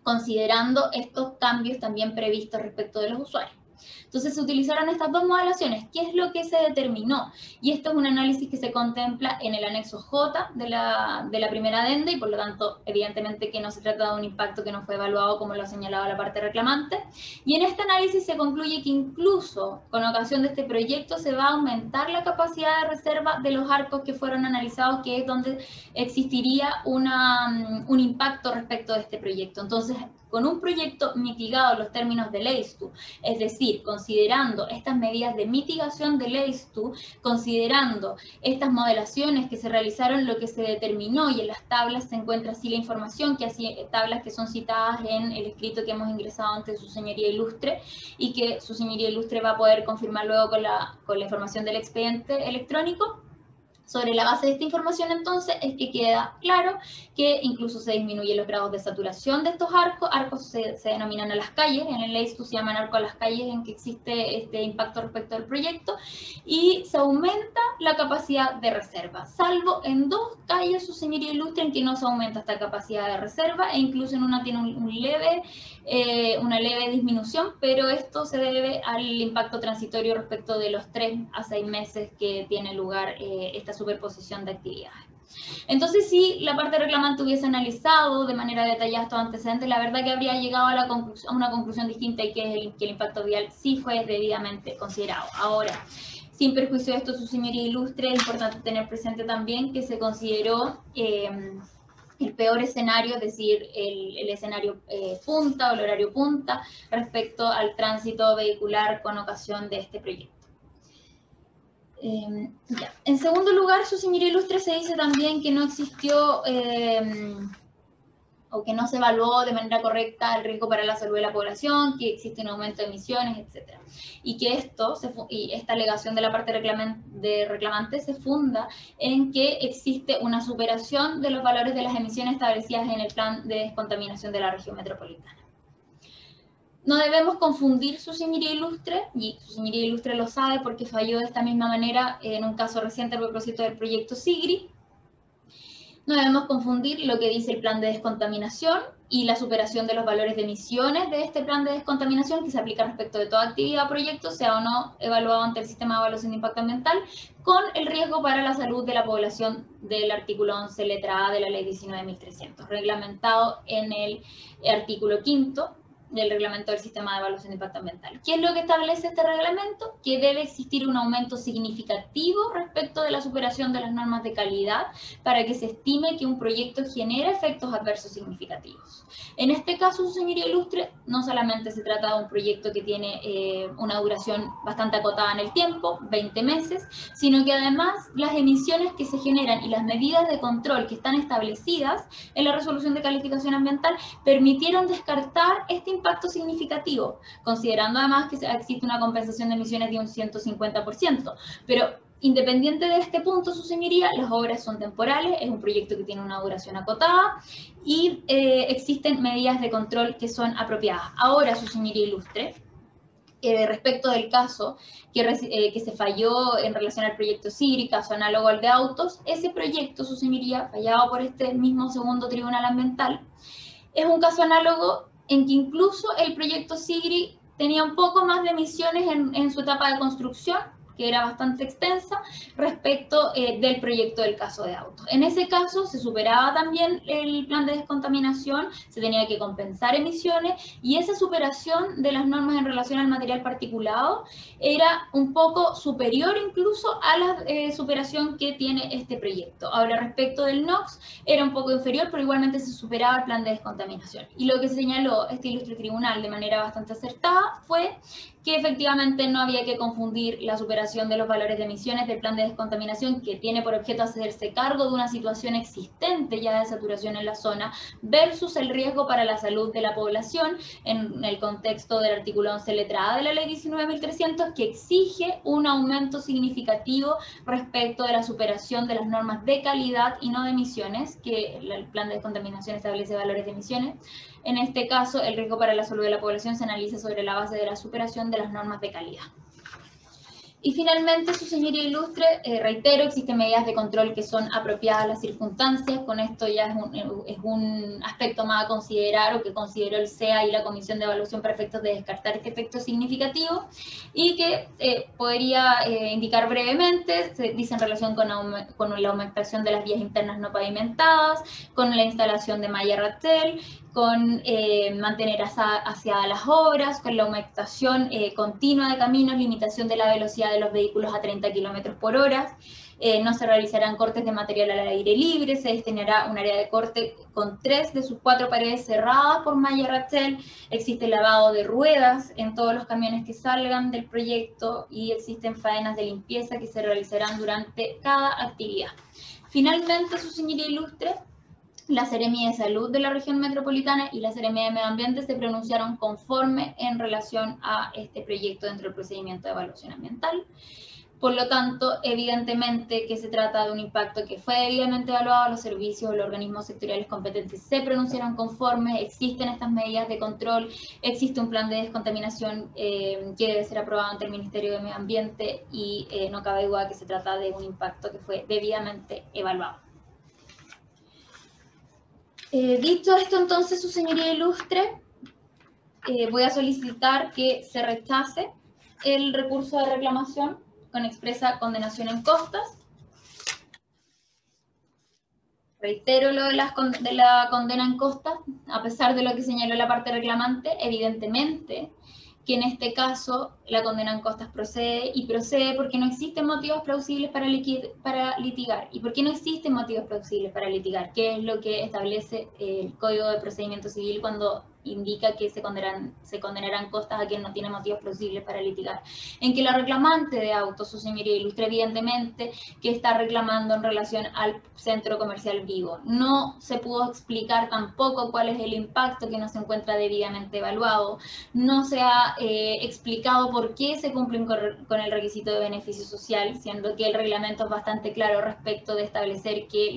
considerando estos cambios también previstos respecto de los usuarios. Entonces se utilizaron estas dos modelaciones. ¿Qué es lo que se determinó? Y esto es un análisis que se contempla en el anexo J de la primera adenda, y por lo tanto, evidentemente que no se trata de un impacto que no fue evaluado como lo ha señalado la parte reclamante. Y en este análisis se concluye que incluso con ocasión de este proyecto se va a aumentar la capacidad de reserva de los arcos que fueron analizados, que es donde existiría un impacto respecto de este proyecto. Entonces, con un proyecto mitigado en los términos de LACE2, es decir, considerando estas medidas de mitigación de LACE2, considerando estas modelaciones que se realizaron, lo que se determinó, y en las tablas se encuentra así la información, que así tablas que son citadas en el escrito que hemos ingresado ante su señoría ilustre, y que su señoría ilustre va a poder confirmar luego con la información del expediente electrónico. Sobre la base de esta información, entonces, es que queda claro que incluso se disminuyen los grados de saturación de estos arcos. Arcos se denominan a las calles, en el LACE2 se llaman arcos a las calles en que existe este impacto respecto al proyecto, y se aumenta la capacidad de reserva, salvo en dos calles, su señoría ilustre, en que no se aumenta esta capacidad de reserva, e incluso en una tiene una leve disminución, pero esto se debe al impacto transitorio respecto de los 3 a 6 meses que tiene lugar esta superposición de actividades. Entonces, si la parte reclamante hubiese analizado de manera detallada estos antecedentes, la verdad que habría llegado a una conclusión distinta, y que es que el impacto vial sí fue debidamente considerado. Ahora, sin perjuicio de esto, su señoría ilustre, es importante tener presente también que se consideró el peor escenario, es decir, el escenario punta o el horario punta respecto al tránsito vehicular con ocasión de este proyecto. En segundo lugar, su señoría ilustre, se dice también que no existió o que no se evaluó de manera correcta el riesgo para la salud de la población, que existe un aumento de emisiones, etc. Y que esta alegación de la parte reclamante se funda en que existe una superación de los valores de las emisiones establecidas en el plan de descontaminación de la región metropolitana. No debemos confundir su señoría ilustre, y su señoría ilustre lo sabe porque falló de esta misma manera en un caso reciente a propósito del proyecto SIGRI. No debemos confundir lo que dice el plan de descontaminación y la superación de los valores de emisiones de este plan de descontaminación, que se aplica respecto de toda actividad o proyecto, sea o no evaluado ante el sistema de evaluación de impacto ambiental, con el riesgo para la salud de la población del artículo 11, letra A de la ley 19.300, reglamentado en el artículo 5º del reglamento del sistema de evaluación de impacto ambiental. ¿Qué es lo que establece este reglamento? Que debe existir un aumento significativo respecto de la superación de las normas de calidad para que se estime que un proyecto genera efectos adversos significativos. En este caso, su señoría ilustre, no solamente se trata de un proyecto que tiene una duración bastante acotada en el tiempo, 20 meses, sino que además las emisiones que se generan y las medidas de control que están establecidas en la resolución de calificación ambiental permitieron descartar este impacto significativo, considerando además que existe una compensación de emisiones de un 150%. Pero independiente de este punto, su señoría, las obras son temporales, es un proyecto que tiene una duración acotada y existen medidas de control que son apropiadas. Ahora, su señoría ilustre, respecto del caso que se falló en relación al proyecto SIGRI, caso análogo al de autos, ese proyecto, su señoría, fallado por este mismo segundo tribunal ambiental, es un caso análogo en que incluso el proyecto SIGRI tenía un poco más de emisiones en su etapa de construcción, que era bastante extensa, respecto del proyecto del caso de autos. En ese caso se superaba también el plan de descontaminación, se tenía que compensar emisiones, y esa superación de las normas en relación al material particulado era un poco superior incluso a la superación que tiene este proyecto. Ahora, respecto del NOx, era un poco inferior, pero igualmente se superaba el plan de descontaminación. Y lo que señaló este ilustre tribunal de manera bastante acertada fue que efectivamente no había que confundir la superación de los valores de emisiones del plan de descontaminación, que tiene por objeto hacerse cargo de una situación existente ya de saturación en la zona, versus el riesgo para la salud de la población en el contexto del artículo 11, letra A de la ley 19.300, que exige un aumento significativo respecto de la superación de las normas de calidad y no de emisiones, que el plan de descontaminación establece valores de emisiones. En este caso, el riesgo para la salud de la población se analiza sobre la base de la superación de las normas de calidad. Y finalmente, su señoría ilustre, reitero, existen medidas de control que son apropiadas a las circunstancias. Con esto ya es un aspecto más a considerar, o que consideró el CEA y la Comisión de Evaluación para efectos de descartar este efecto significativo, y que podría indicar brevemente. Se dice en relación con la aumentación de las vías internas no pavimentadas, con la instalación de malla Ratel, con mantener hacia las obras, con la aumentación continua de caminos, limitación de la velocidad de los vehículos a 30 km por hora. No se realizarán cortes de material al aire libre, se destinará un área de corte con 3 de sus 4 paredes cerradas por malla Ratel. Existe lavado de ruedas en todos los camiones que salgan del proyecto, y existen faenas de limpieza que se realizarán durante cada actividad. Finalmente, su señoría ilustre, la Seremi de Salud de la región metropolitana y la Seremi de Medio Ambiente se pronunciaron conforme en relación a este proyecto dentro del procedimiento de evaluación ambiental. Por lo tanto, evidentemente que se trata de un impacto que fue debidamente evaluado. Los servicios o los organismos sectoriales competentes se pronunciaron conforme. Existen estas medidas de control, existe un plan de descontaminación que debe ser aprobado ante el Ministerio de Medio Ambiente, y no cabe duda que se trata de un impacto que fue debidamente evaluado. Dicho esto, entonces, su señoría ilustre, voy a solicitar que se rechace el recurso de reclamación con expresa condenación en costas. Reitero lo de la condena en costas, a pesar de lo que señaló la parte reclamante. Evidentemente que en este caso la condena en costas procede, y procede porque no existen motivos plausibles para litigar. ¿Y por qué no existen motivos plausibles para litigar? ¿Qué es lo que establece el Código de Procedimiento Civil cuando indica que se condenarán costas a quien no tiene motivos plausibles para litigar? En que la reclamante de autos, su señoría ilustre, evidentemente que está reclamando en relación al centro comercial Vigo. No se pudo explicar tampoco cuál es el impacto, que no se encuentra debidamente evaluado. No se ha explicado por qué se cumplen con el requisito de beneficio social, siendo que el reglamento es bastante claro respecto de establecer que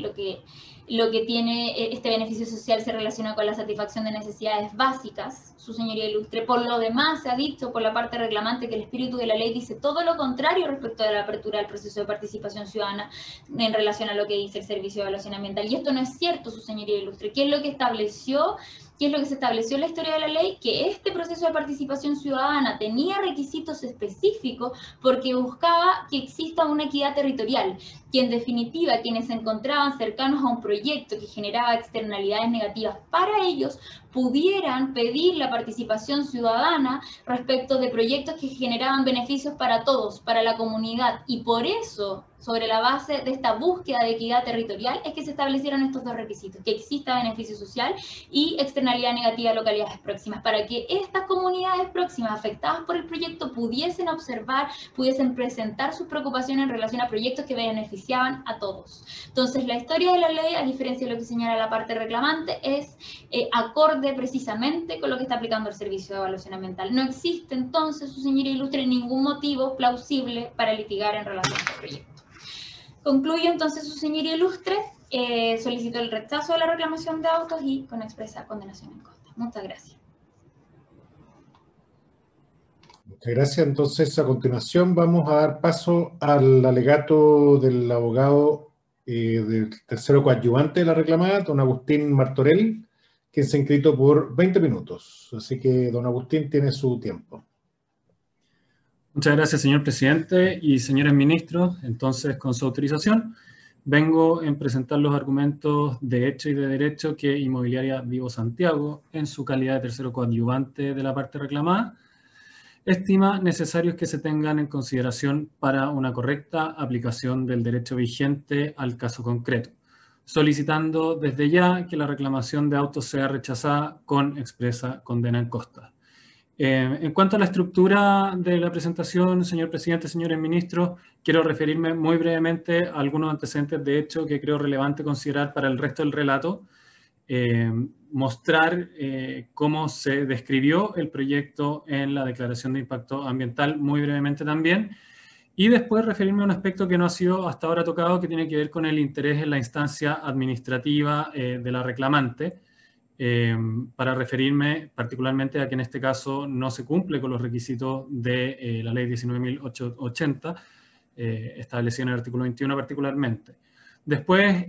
lo que tiene este beneficio social se relaciona con la satisfacción de necesidades básicas, su señoría ilustre. Por lo demás, se ha dicho por la parte reclamante que el espíritu de la ley dice todo lo contrario respecto de la apertura del proceso de participación ciudadana en relación a lo que dice el Servicio de Evaluación Ambiental. Y esto no es cierto, su señoría ilustre. ¿Qué es lo que estableció? ¿Qué es lo que se estableció en la historia de la ley? Que este proceso de participación ciudadana tenía requisitos específicos porque buscaba que exista una equidad territorial, que en definitiva quienes se encontraban cercanos a un proyecto que generaba externalidades negativas para ellos pudieran pedir la participación ciudadana respecto de proyectos que generaban beneficios para todos, para la comunidad. Y por eso, sobre la base de esta búsqueda de equidad territorial, es que se establecieron estos dos requisitos: que exista beneficio social y externalidad negativa a localidades próximas, para que estas comunidades próximas afectadas por el proyecto pudiesen observar, pudiesen presentar sus preocupaciones en relación a proyectos que beneficiaban a todos. Entonces, la historia de la ley, a diferencia de lo que señala la parte reclamante, es acorde precisamente con lo que está aplicando el Servicio de Evaluación Ambiental. No existe, entonces, su señoría ilustre, ningún motivo plausible para litigar en relación a este proyecto. Concluyo, entonces, su señoría ilustre, solicito el rechazo de la reclamación de autos y con expresa condenación en costas. Muchas gracias. Muchas gracias. Entonces, a continuación vamos a dar paso al alegato del abogado del tercero coadyuvante de la reclamada, don Agustín Martorell, quien se ha inscrito por 20 minutos. Así que, don Agustín, tiene su tiempo. Muchas gracias, señor presidente y señores ministros. Entonces, con su autorización, vengo a presentar los argumentos de hecho y de derecho que Inmobiliaria Vivo Santiago, en su calidad de tercero coadyuvante de la parte reclamada, estima necesarios que se tengan en consideración para una correcta aplicación del derecho vigente al caso concreto, solicitando desde ya que la reclamación de autos sea rechazada con expresa condena en costas. En cuanto a la estructura de la presentación, señor presidente, señores ministros, quiero referirme muy brevemente a algunos antecedentes de hecho que creo relevante considerar para el resto del relato, mostrar cómo se describió el proyecto en la declaración de impacto ambiental muy brevemente también, y después referirme a un aspecto que no ha sido hasta ahora tocado, que tiene que ver con el interés en la instancia administrativa de la reclamante, para referirme particularmente a que en este caso no se cumple con los requisitos de la ley 19.880, establecida en el artículo 21 particularmente. Después,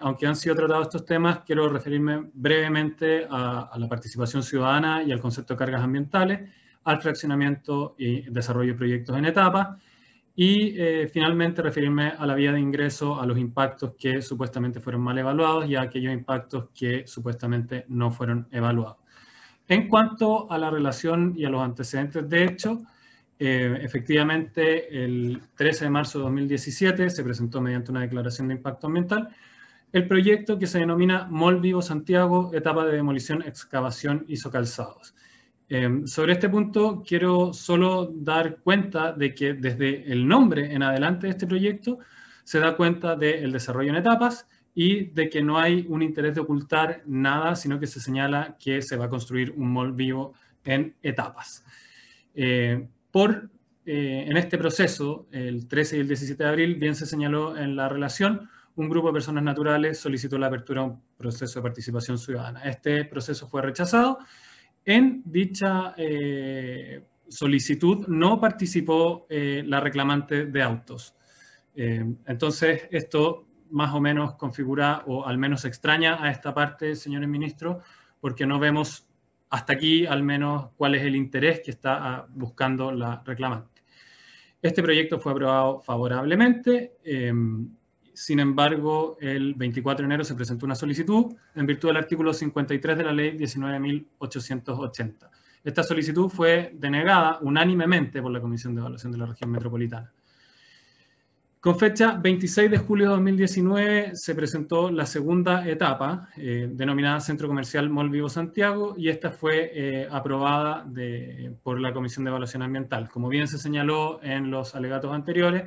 aunque han sido tratados estos temas, quiero referirme brevemente a la participación ciudadana y al concepto de cargas ambientales, al fraccionamiento y desarrollo de proyectos en etapas, y finalmente referirme a la vía de ingreso, a los impactos que supuestamente fueron mal evaluados y a aquellos impactos que supuestamente no fueron evaluados. En cuanto a la relación y a los antecedentes de hecho, efectivamente el 13 de marzo de 2017 se presentó mediante una declaración de impacto ambiental el proyecto que se denomina Mall Vivo Santiago, etapa de demolición, excavación y socalzados. Sobre este punto quiero solo dar cuenta de que desde el nombre en adelante de este proyecto se da cuenta del desarrollo en etapas y de que no hay un interés de ocultar nada, sino que se señala que se va a construir un mall vivo en etapas. En este proceso, el 13 y el 17 de abril, bien se señaló en la relación, un grupo de personas naturales solicitó la apertura de un proceso de participación ciudadana. Este proceso fue rechazado. En dicha solicitud no participó la reclamante de autos. Entonces, esto más o menos configura, o al menos extraña a esta parte, señores ministros, porque no vemos hasta aquí al menos cuál es el interés que está buscando la reclamante. Este proyecto fue aprobado favorablemente. Sin embargo, el 24 de enero se presentó una solicitud en virtud del artículo 53 de la ley 19.880. Esta solicitud fue denegada unánimemente por la Comisión de Evaluación de la Región Metropolitana. Con fecha 26 de julio de 2019 se presentó la segunda etapa, denominada Centro Comercial Mall Vivo Santiago, y esta fue aprobada por la Comisión de Evaluación Ambiental. Como bien se señaló en los alegatos anteriores,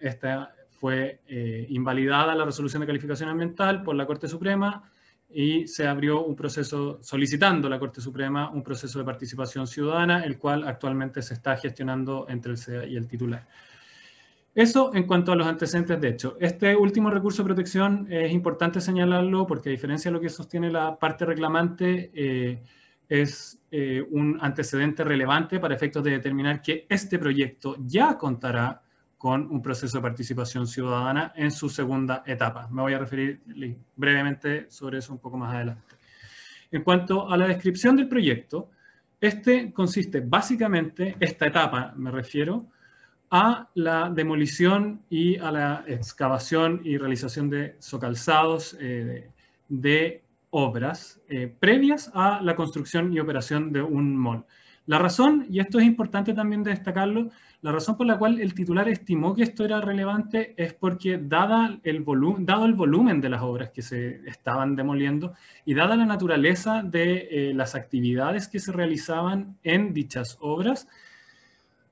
esta fue invalidada la resolución de calificación ambiental por la Corte Suprema y se abrió un proceso, solicitando a la Corte Suprema un proceso de participación ciudadana, el cual actualmente se está gestionando entre el SEA y el titular. Eso en cuanto a los antecedentes de hecho. Este último recurso de protección es importante señalarlo porque a diferencia de lo que sostiene la parte reclamante, es un antecedente relevante para efectos de determinar que este proyecto ya contará con un proceso de participación ciudadana en su segunda etapa. Me voy a referir brevemente sobre eso un poco más adelante. En cuanto a la descripción del proyecto, este consiste básicamente, esta etapa me refiero, a la demolición y a la excavación y realización de socalzados de obras previas a la construcción y operación de un mall. La razón, y esto es importante también destacarlo, la razón por la cual el titular estimó que esto era relevante es porque dado el volumen de las obras que se estaban demoliendo y dada la naturaleza de las actividades que se realizaban en dichas obras,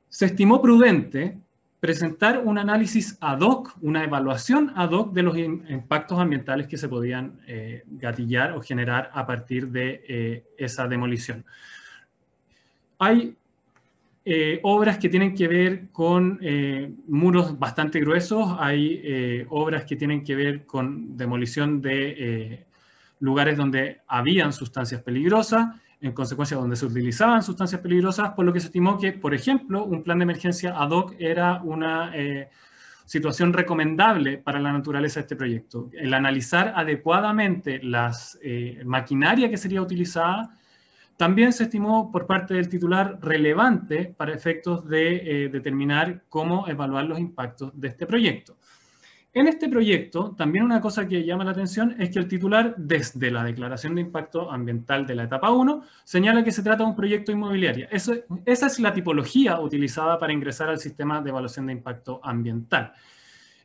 se estimó prudente presentar un análisis ad hoc, una evaluación ad hoc de los impactos ambientales que se podían gatillar o generar a partir de esa demolición. Hay obras que tienen que ver con muros bastante gruesos, hay obras que tienen que ver con demolición de lugares donde habían sustancias peligrosas, en consecuencia donde se utilizaban sustancias peligrosas, por lo que se estimó que, por ejemplo, un plan de emergencia ad hoc era una situación recomendable para la naturaleza de este proyecto. El analizar adecuadamente las maquinaria que sería utilizada. También se estimó por parte del titular relevante para efectos de determinar cómo evaluar los impactos de este proyecto. En este proyecto, también una cosa que llama la atención es que el titular, desde la declaración de impacto ambiental de la etapa 1, señala que se trata de un proyecto inmobiliario. Esa es la tipología utilizada para ingresar al sistema de evaluación de impacto ambiental.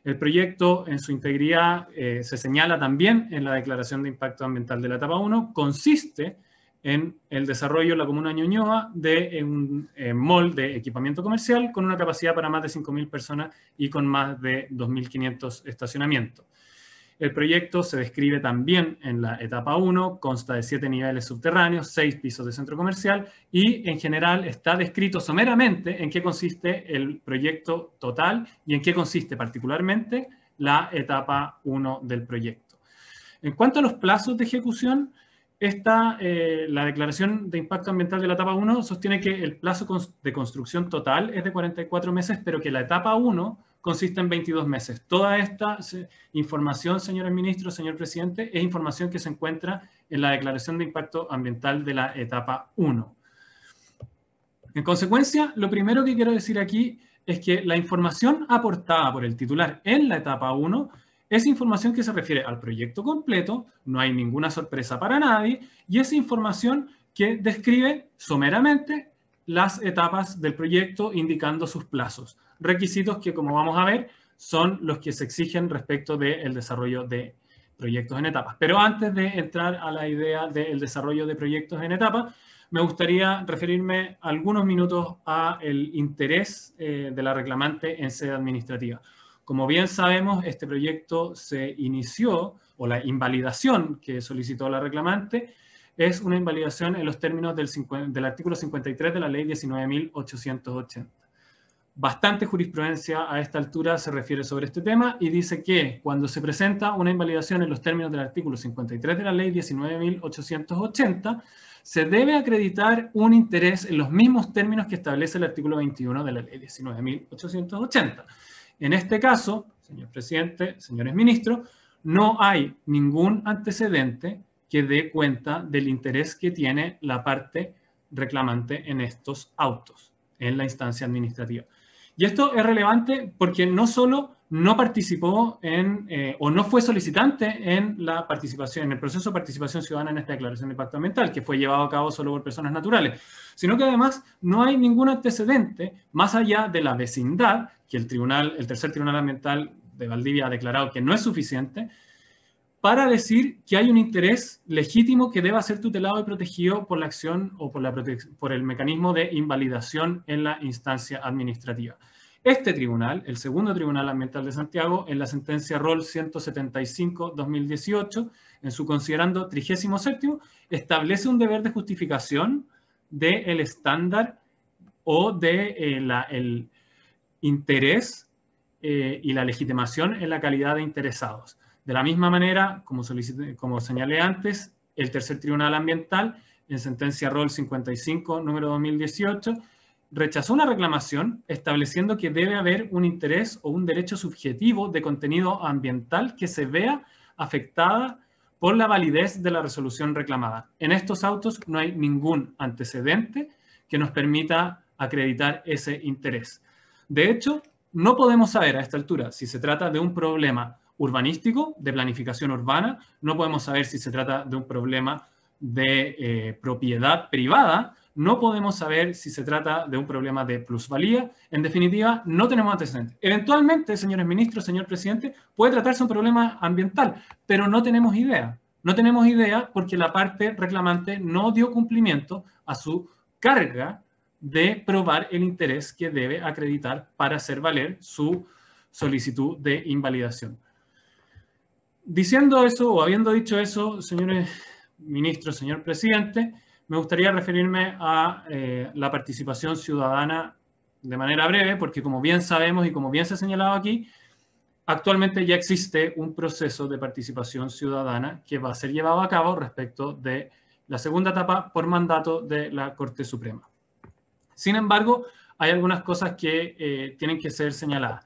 El proyecto en su integridad se señala también en la declaración de impacto ambiental de la etapa 1, consiste en el desarrollo en la comuna de Ñuñoa de un mall de equipamiento comercial con una capacidad para más de 5.000 personas y con más de 2.500 estacionamientos. El proyecto se describe también en la etapa 1, consta de 7 niveles subterráneos, 6 pisos de centro comercial y en general está descrito someramente en qué consiste el proyecto total y en qué consiste particularmente la etapa 1 del proyecto. En cuanto a los plazos de ejecución, la declaración de impacto ambiental de la etapa 1 sostiene que el plazo de construcción total es de 44 meses, pero que la etapa 1 consiste en 22 meses. Toda esta información, señores ministros, señor presidente, es información que se encuentra en la declaración de impacto ambiental de la etapa 1. En consecuencia, lo primero que quiero decir aquí es que la información aportada por el titular en la etapa 1 es información que se refiere al proyecto completo, no hay ninguna sorpresa para nadie, y es información que describe someramente las etapas del proyecto indicando sus plazos. Requisitos que, como vamos a ver, son los que se exigen respecto del desarrollo de proyectos en etapas. Pero antes de entrar a la idea del desarrollo de proyectos en etapas, me gustaría referirme algunos minutos al interés de la reclamante en sede administrativa. Como bien sabemos, este proyecto se inició, o la invalidación que solicitó la reclamante, es una invalidación en los términos del artículo 53 de la ley 19.880. Bastante jurisprudencia a esta altura se refiere sobre este tema y dice que cuando se presenta una invalidación en los términos del artículo 53 de la ley 19.880, se debe acreditar un interés en los mismos términos que establece el artículo 21 de la ley 19.880. En este caso, señor presidente, señores ministros, no hay ningún antecedente que dé cuenta del interés que tiene la parte reclamante en estos autos, en la instancia administrativa. Y esto es relevante porque no solo no participó o no fue solicitante en la participación, en el proceso de participación ciudadana en esta declaración de impacto ambiental, que fue llevado a cabo solo por personas naturales, sino que además no hay ningún antecedente más allá de la vecindad, que el tercer tribunal ambiental de Valdivia ha declarado que no es suficiente, para decir que hay un interés legítimo que deba ser tutelado y protegido por la acción o por el mecanismo de invalidación en la instancia administrativa. Este tribunal, el segundo Tribunal Ambiental de Santiago, en la sentencia ROL 175-2018, en su considerando 37º, establece un deber de justificación del estándar o el interés y la legitimación en la calidad de interesados. De la misma manera, como señalé antes, el tercer Tribunal Ambiental, en sentencia ROL 55, número 2018, rechazó una reclamación estableciendo que debe haber un interés o un derecho subjetivo de contenido ambiental que se vea afectada por la validez de la resolución reclamada. En estos autos no hay ningún antecedente que nos permita acreditar ese interés. De hecho, no podemos saber a esta altura si se trata de un problema urbanístico, de planificación urbana, no podemos saber si se trata de un problema de propiedad privada, no podemos saber si se trata de un problema de plusvalía. En definitiva, no tenemos antecedentes. Eventualmente, señores ministros, señor presidente, puede tratarse un problema ambiental, pero no tenemos idea. No tenemos idea porque la parte reclamante no dio cumplimiento a su carga de probar el interés que debe acreditar para hacer valer su solicitud de invalidación. Diciendo eso, o habiendo dicho eso, señores ministros, señor presidente, me gustaría referirme a la participación ciudadana de manera breve, porque como bien sabemos y como bien se ha señalado aquí, actualmente ya existe un proceso de participación ciudadana que va a ser llevado a cabo respecto de la segunda etapa por mandato de la Corte Suprema. Sin embargo, hay algunas cosas que tienen que ser señaladas.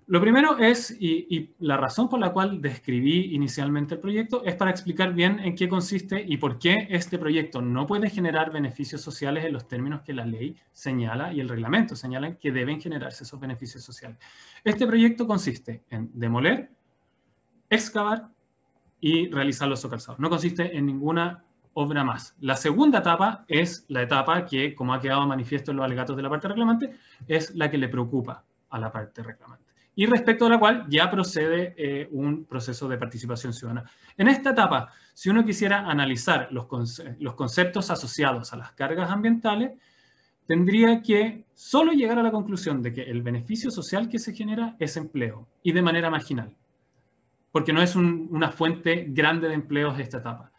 Lo primero es, y la razón por la cual describí inicialmente el proyecto, es para explicar bien en qué consiste y por qué este proyecto no puede generar beneficios sociales en los términos que la ley señala y el reglamento señalan que deben generarse esos beneficios sociales. Este proyecto consiste en demoler, excavar y realizar los socalzados. No consiste en ninguna obra más. La segunda etapa es la etapa que, como ha quedado manifiesto en los alegatos de la parte reclamante, es la que le preocupa a la parte reclamante, y respecto a la cual ya procede un proceso de participación ciudadana. En esta etapa, si uno quisiera analizar los conceptos asociados a las cargas ambientales, tendría que solo llegar a la conclusión de que el beneficio social que se genera es empleo, y de manera marginal, porque no es una fuente grande de empleos esta etapa.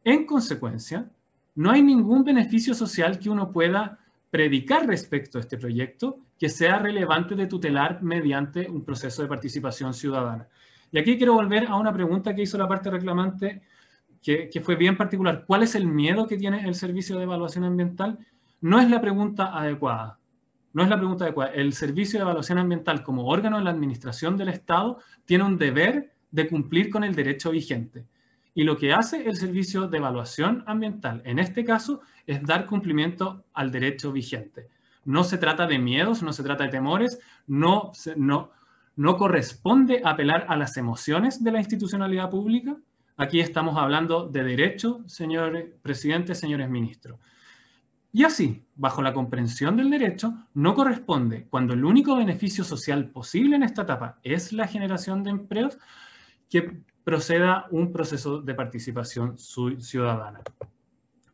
En consecuencia, no hay ningún beneficio social que uno pueda predicar respecto a este proyecto que sea relevante de tutelar mediante un proceso de participación ciudadana. Y aquí quiero volver a una pregunta que hizo la parte reclamante, que fue bien particular. ¿Cuál es el miedo que tiene el Servicio de Evaluación Ambiental? No es la pregunta adecuada. No es la pregunta adecuada. El Servicio de Evaluación Ambiental, como órgano de la administración del Estado, tiene un deber de cumplir con el derecho vigente. Y lo que hace el Servicio de Evaluación Ambiental, en este caso, es dar cumplimiento al derecho vigente. No se trata de miedos, no se trata de temores, no corresponde apelar a las emociones de la institucionalidad pública. Aquí estamos hablando de derecho, señor presidente, señores ministros. Y así, bajo la comprensión del derecho, no corresponde, cuando el único beneficio social posible en esta etapa es la generación de empleos, que proceda un proceso de participación ciudadana.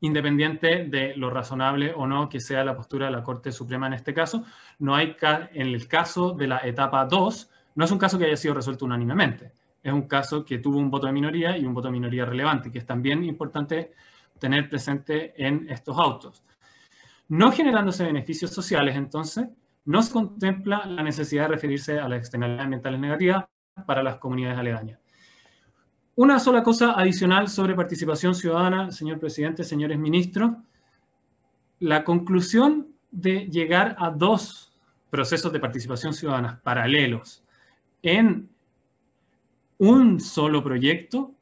Independiente de lo razonable o no que sea la postura de la Corte Suprema en este caso, no hay, en el caso de la etapa 2, no es un caso que haya sido resuelto unánimemente, es un caso que tuvo un voto de minoría y un voto de minoría relevante, que es también importante tener presente en estos autos. No generándose beneficios sociales, entonces, no se contempla la necesidad de referirse a las externalidades ambientales negativas para las comunidades aledañas. Una sola cosa adicional sobre participación ciudadana, señor presidente, señores ministros. La conclusión de llegar a 2 procesos de participación ciudadana paralelos en un solo proyecto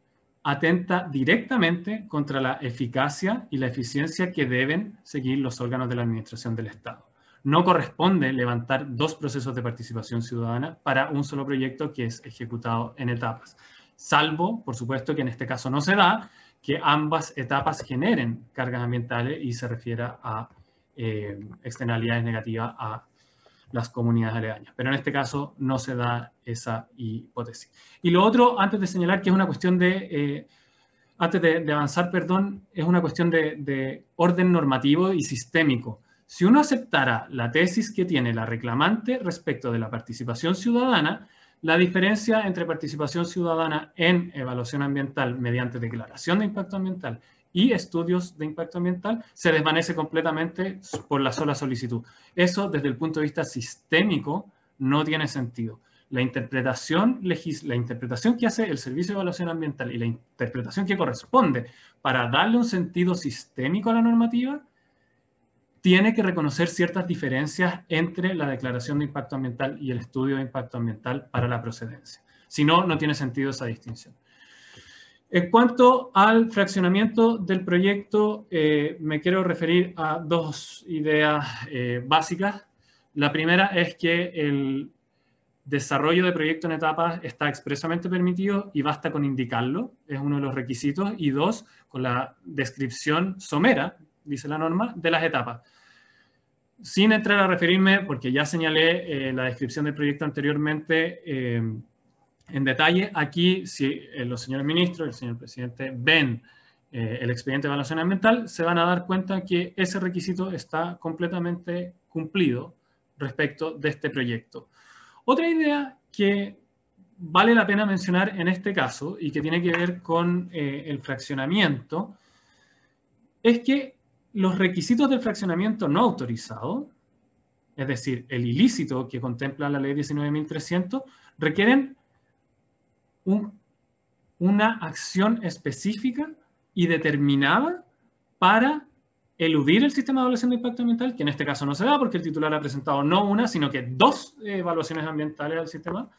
atenta directamente contra la eficacia y la eficiencia que deben seguir los órganos de la administración del Estado. No corresponde levantar 2 procesos de participación ciudadana para un solo proyecto que es ejecutado en etapas. Salvo, por supuesto, que en este caso no se da, que ambas etapas generen cargas ambientales y se refiera a externalidades negativas a las comunidades aledañas. Pero en este caso no se da esa hipótesis. Y lo otro, antes de señalar que es una cuestión de, antes de avanzar, perdón, es una cuestión de orden normativo y sistémico. Si uno aceptara la tesis que tiene la reclamante respecto de la participación ciudadana, la diferencia entre participación ciudadana en evaluación ambiental mediante declaración de impacto ambiental y estudios de impacto ambiental se desvanece completamente por la sola solicitud. Eso, desde el punto de vista sistémico, no tiene sentido. La interpretación que hace el Servicio de Evaluación Ambiental y la interpretación que corresponde para darle un sentido sistémico a la normativa tiene que reconocer ciertas diferencias entre la declaración de impacto ambiental y el estudio de impacto ambiental para la procedencia. Si no, no tiene sentido esa distinción. En cuanto al fraccionamiento del proyecto, me quiero referir a 2 ideas básicas. La primera es que el desarrollo de proyecto en etapas está expresamente permitido y basta con indicarlo, es uno de los requisitos. Y 2, con la descripción somera, dice la norma, de las etapas. Sin entrar a referirme, porque ya señalé la descripción del proyecto anteriormente en detalle, aquí si los señores ministros y el señor presidente ven el expediente de evaluación ambiental, se van a dar cuenta que ese requisito está completamente cumplido respecto de este proyecto. Otra idea que vale la pena mencionar en este caso y que tiene que ver con el fraccionamiento es que los requisitos del fraccionamiento no autorizado, es decir, el ilícito que contempla la ley 19.300, requieren una acción específica y determinada para eludir el sistema de evaluación de impacto ambiental, que en este caso no se da porque el titular ha presentado no una, sino que 2 evaluaciones ambientales al sistema.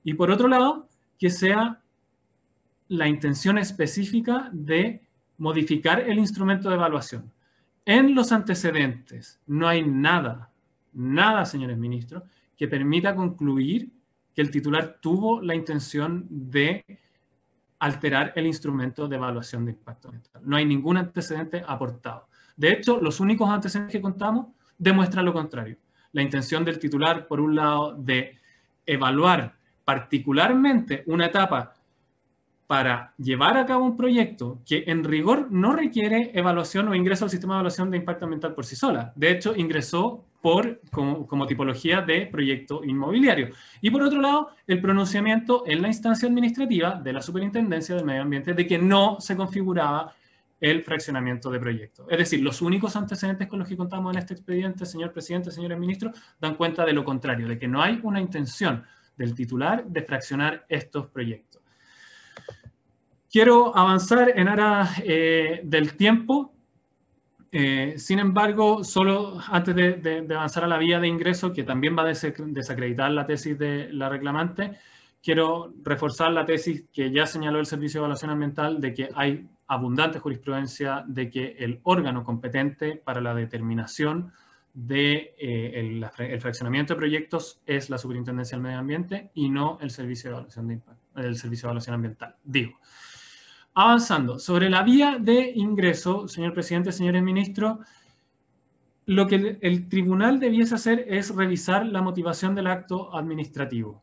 Y por otro lado, que sea la intención específica de modificar el instrumento de evaluación. En los antecedentes no hay nada, señores ministros, que permita concluir que el titular tuvo la intención de alterar el instrumento de evaluación de impacto ambiental. No hay ningún antecedente aportado. De hecho, los únicos antecedentes que contamos demuestran lo contrario. La intención del titular, por un lado, de evaluar particularmente una etapa para llevar a cabo un proyecto que en rigor no requiere evaluación o ingreso al sistema de evaluación de impacto ambiental por sí sola. De hecho, ingresó como tipología de proyecto inmobiliario. Y por otro lado, el pronunciamiento en la instancia administrativa de la Superintendencia del Medio Ambiente de que no se configuraba el fraccionamiento de proyectos. Es decir, los únicos antecedentes con los que contamos en este expediente, señor presidente, señores ministros, dan cuenta de lo contrario, de que no hay una intención del titular de fraccionar estos proyectos. Quiero avanzar en aras del tiempo. Sin embargo, solo antes de avanzar a la vía de ingreso, que también va a desacreditar la tesis de la reclamante, quiero reforzar la tesis que ya señaló el Servicio de Evaluación Ambiental de que hay abundante jurisprudencia de que el órgano competente para la determinación de el fraccionamiento de proyectos es la Superintendencia del Medio Ambiente y no el Servicio de Evaluación de Impacto, el Servicio de Evaluación Ambiental. Digo, avanzando, sobre la vía de ingreso, señor presidente, señores ministros, lo que el tribunal debiese hacer es revisar la motivación del acto administrativo.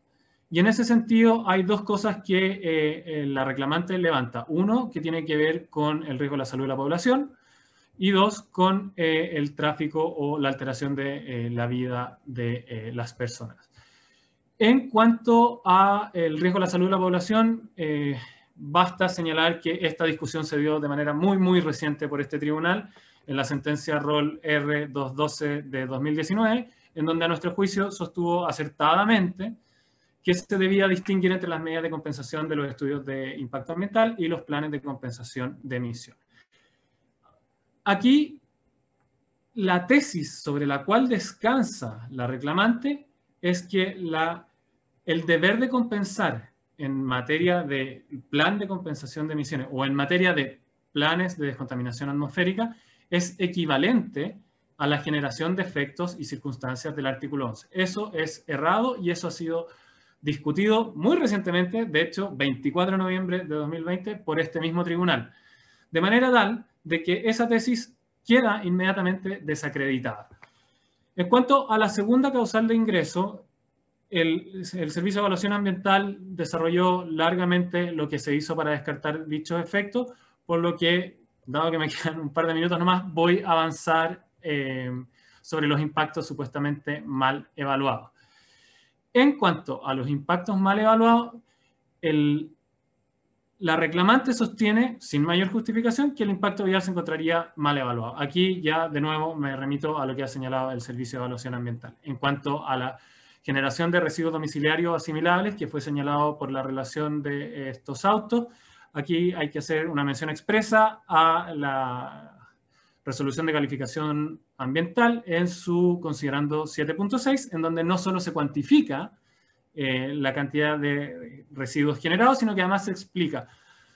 Y en ese sentido hay dos cosas que la reclamante levanta. Uno, que tiene que ver con el riesgo de la salud de la población, y dos, con el tráfico o la alteración de la vida de las personas. En cuanto al riesgo de la salud de la población, basta señalar que esta discusión se dio de manera muy reciente por este tribunal en la sentencia ROL R212 de 2019, en donde a nuestro juicio sostuvo acertadamente que se debía distinguir entre las medidas de compensación de los estudios de impacto ambiental y los planes de compensación de emisiones. Aquí, la tesis sobre la cual descansa la reclamante es que el deber de compensar en materia de plan de compensación de emisiones o en materia de planes de descontaminación atmosférica es equivalente a la generación de efectos y circunstancias del artículo 11. Eso es errado y eso ha sido discutido muy recientemente, de hecho, 24 de noviembre de 2020, por este mismo tribunal, de manera tal de que esa tesis queda inmediatamente desacreditada. En cuanto a la segunda causal de ingreso, el Servicio de Evaluación Ambiental desarrolló largamente lo que se hizo para descartar dichos efectos, por lo que, dado que me quedan un par de minutos nomás, voy a avanzar sobre los impactos supuestamente mal evaluados. En cuanto a los impactos mal evaluados, la reclamante sostiene, sin mayor justificación, que el impacto vial se encontraría mal evaluado. Aquí ya, de nuevo, me remito a lo que ha señalado el Servicio de Evaluación Ambiental. En cuanto a la generación de residuos domiciliarios asimilables, que fue señalado por la relación de estos autos, aquí hay que hacer una mención expresa a la resolución de calificación ambiental en su considerando 7.6, en donde no solo se cuantifica la cantidad de residuos generados, sino que además se explica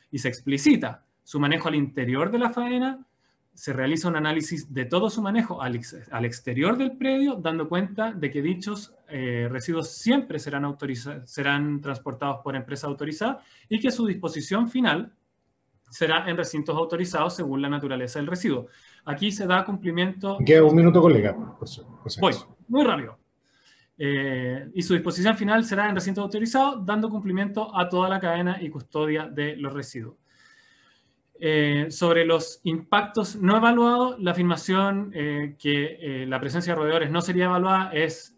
y se explicita su manejo al interior de la faena, se realiza un análisis de todo su manejo al exterior del predio, dando cuenta de que dichos residuos siempre serán transportados por empresa autorizada y que su disposición final será en recintos autorizados según la naturaleza del residuo. Aquí se da cumplimiento... Queda un minuto, colega. Voy, muy rápido. Y su disposición final será en recintos autorizados, dando cumplimiento a toda la cadena y custodia de los residuos. Sobre los impactos no evaluados, la afirmación que la presencia de roedores no sería evaluada es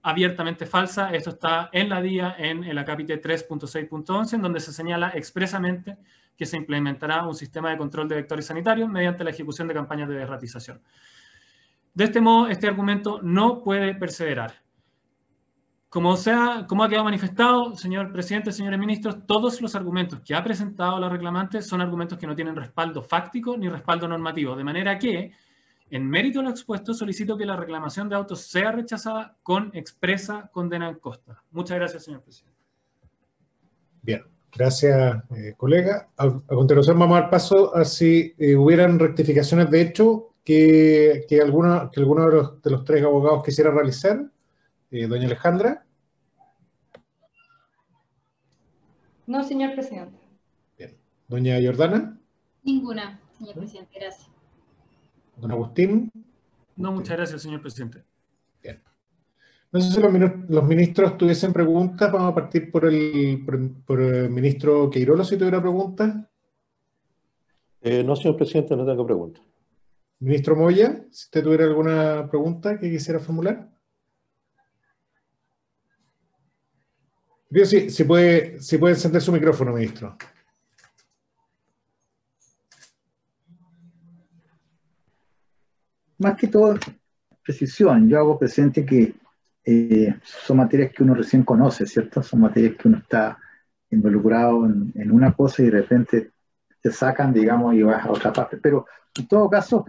abiertamente falsa. Esto está en la DIA, en el acápite 3.6.11, en donde se señala expresamente que se implementará un sistema de control de vectores sanitarios mediante la ejecución de campañas de desratización. De este modo, este argumento no puede perseverar. Como ha quedado manifestado, señor presidente, señores ministros, todos los argumentos que ha presentado la reclamante son argumentos que no tienen respaldo fáctico ni respaldo normativo, de manera que, en mérito de lo expuesto, solicito que la reclamación de autos sea rechazada con expresa condena en costa. Muchas gracias, señor presidente. Bien, gracias, colega. A continuación vamos a dar paso a si hubieran rectificaciones de hecho que alguno de los tres abogados quisiera realizar. Doña Alejandra. No, señor presidente. Bien. Doña Jordana. Ninguna, señor presidente, gracias. Don Agustín. No, muchas gracias, señor presidente. Bien. No sé si los ministros tuviesen preguntas. Vamos a partir por el ministro Queirolo, si tuviera preguntas. No, señor presidente, no tengo preguntas. Ministro Moya, si usted tuviera alguna pregunta que quisiera formular. Sí puede encender su micrófono, ministro. Más que todo, precisión, yo hago presente que son materias que uno recién conoce, ¿cierto? Son materias que uno está involucrado en una cosa y de repente te sacan, digamos, y vas a otra parte. Pero en todo caso,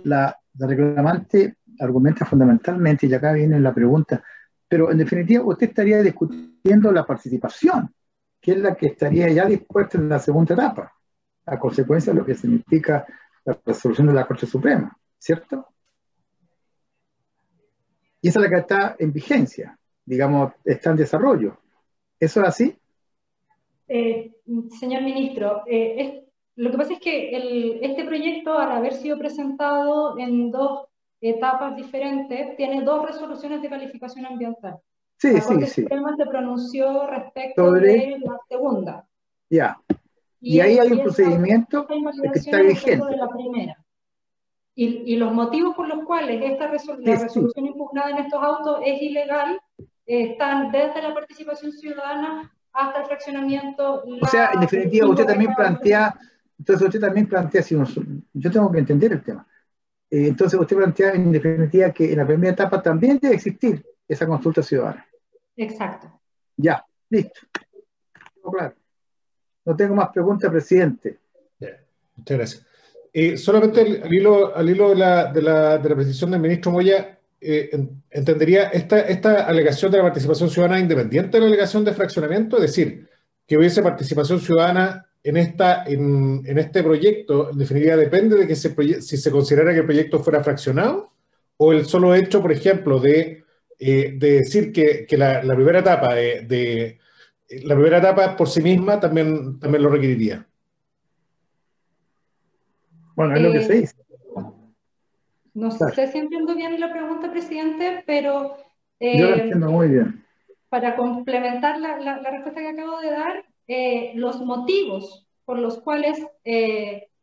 la reclamante argumenta fundamentalmente, y acá viene la pregunta, pero en definitiva usted estaría discutiendo la participación, que es la que estaría ya dispuesta en la segunda etapa, a consecuencia de lo que significa la resolución de la Corte Suprema, ¿cierto? Y esa es la que está en vigencia, digamos, está en desarrollo. ¿Eso es así? Señor ministro, lo que pasa es que este proyecto, al haber sido presentado en dos etapas diferentes, tiene dos resoluciones de calificación ambiental. Sí, la Corte sí. Suprema se pronunció respecto de la segunda. Ya. Y ahí hay un procedimiento que está vigente. De la primera. Y los motivos por los cuales la resolución impugnada en estos autos es ilegal están desde la participación ciudadana hasta el fraccionamiento. O sea, en definitiva, usted también plantea, si yo tengo que entender el tema. Entonces usted plantea en definitiva que en la primera etapa también debe existir esa consulta ciudadana. Exacto. Ya, listo. Claro. No tengo más preguntas, presidente. Bien, muchas gracias. Solamente al hilo de la precisión del ministro Moya, entendería esta alegación de la participación ciudadana independiente de la alegación de fraccionamiento, es decir, que hubiese participación ciudadana en este proyecto, en definitiva depende de que si se considerara que el proyecto fuera fraccionado, o el solo hecho, por ejemplo, de decir que la primera etapa la primera etapa por sí misma también lo requeriría. Bueno, es lo que se dice. No sé si entiendo bien la pregunta, presidente, pero yo la entiendo muy bien. Para complementar la respuesta que acabo de dar, los motivos por los cuales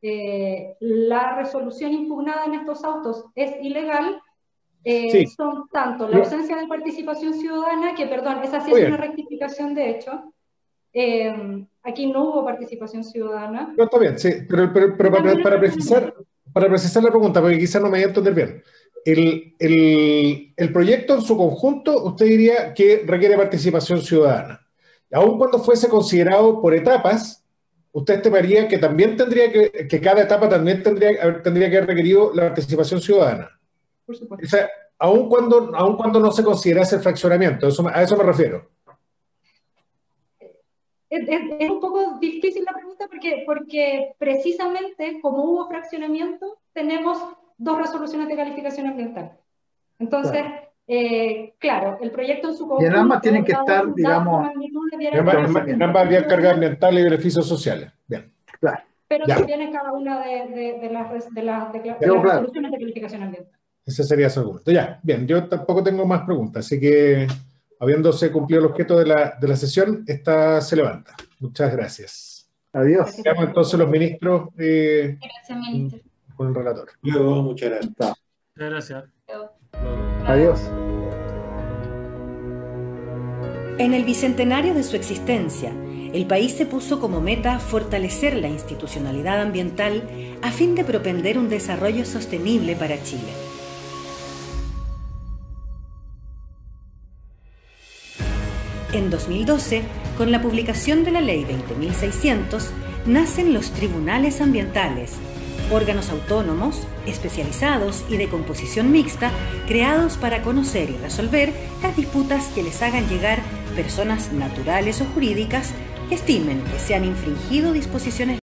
la resolución impugnada en estos autos es ilegal son tanto la ausencia de participación ciudadana, que perdón, esa sí es una rectificación de hecho. Aquí no hubo participación ciudadana. No, está bien, sí, pero para precisar la pregunta, porque quizás no me voy a entender bien. El proyecto en su conjunto, usted diría que requiere participación ciudadana. Aun cuando fuese considerado por etapas, usted estimaría que también que cada etapa también tendría que haber requerido la participación ciudadana. Por supuesto. O sea, aun cuando no se considerase el fraccionamiento, a eso me refiero. Es un poco difícil la pregunta porque precisamente como hubo fraccionamiento, tenemos dos resoluciones de calificación ambiental. Entonces, claro, el proyecto en su conjunto... Y en ambas tienen que estar, digamos... En ambas había carga ambiental y beneficios sociales. Bien. Claro. Pero también en cada una de las resoluciones de calificación ambiental. Ese sería su argumento. Ya, bien, yo tampoco tengo más preguntas, así que... Habiéndose cumplido el objeto de la sesión, esta se levanta. Muchas gracias. Adiós. Quedamos entonces los ministros Gracias, ministro. con el relator. Luego, muchas gracias. Muchas gracias. Adiós. En el bicentenario de su existencia, el país se puso como meta fortalecer la institucionalidad ambiental a fin de propender un desarrollo sostenible para Chile. En 2012, con la publicación de la Ley 20.600, nacen los tribunales ambientales, órganos autónomos, especializados y de composición mixta, creados para conocer y resolver las disputas que les hagan llegar personas naturales o jurídicas que estimen que se han infringido disposiciones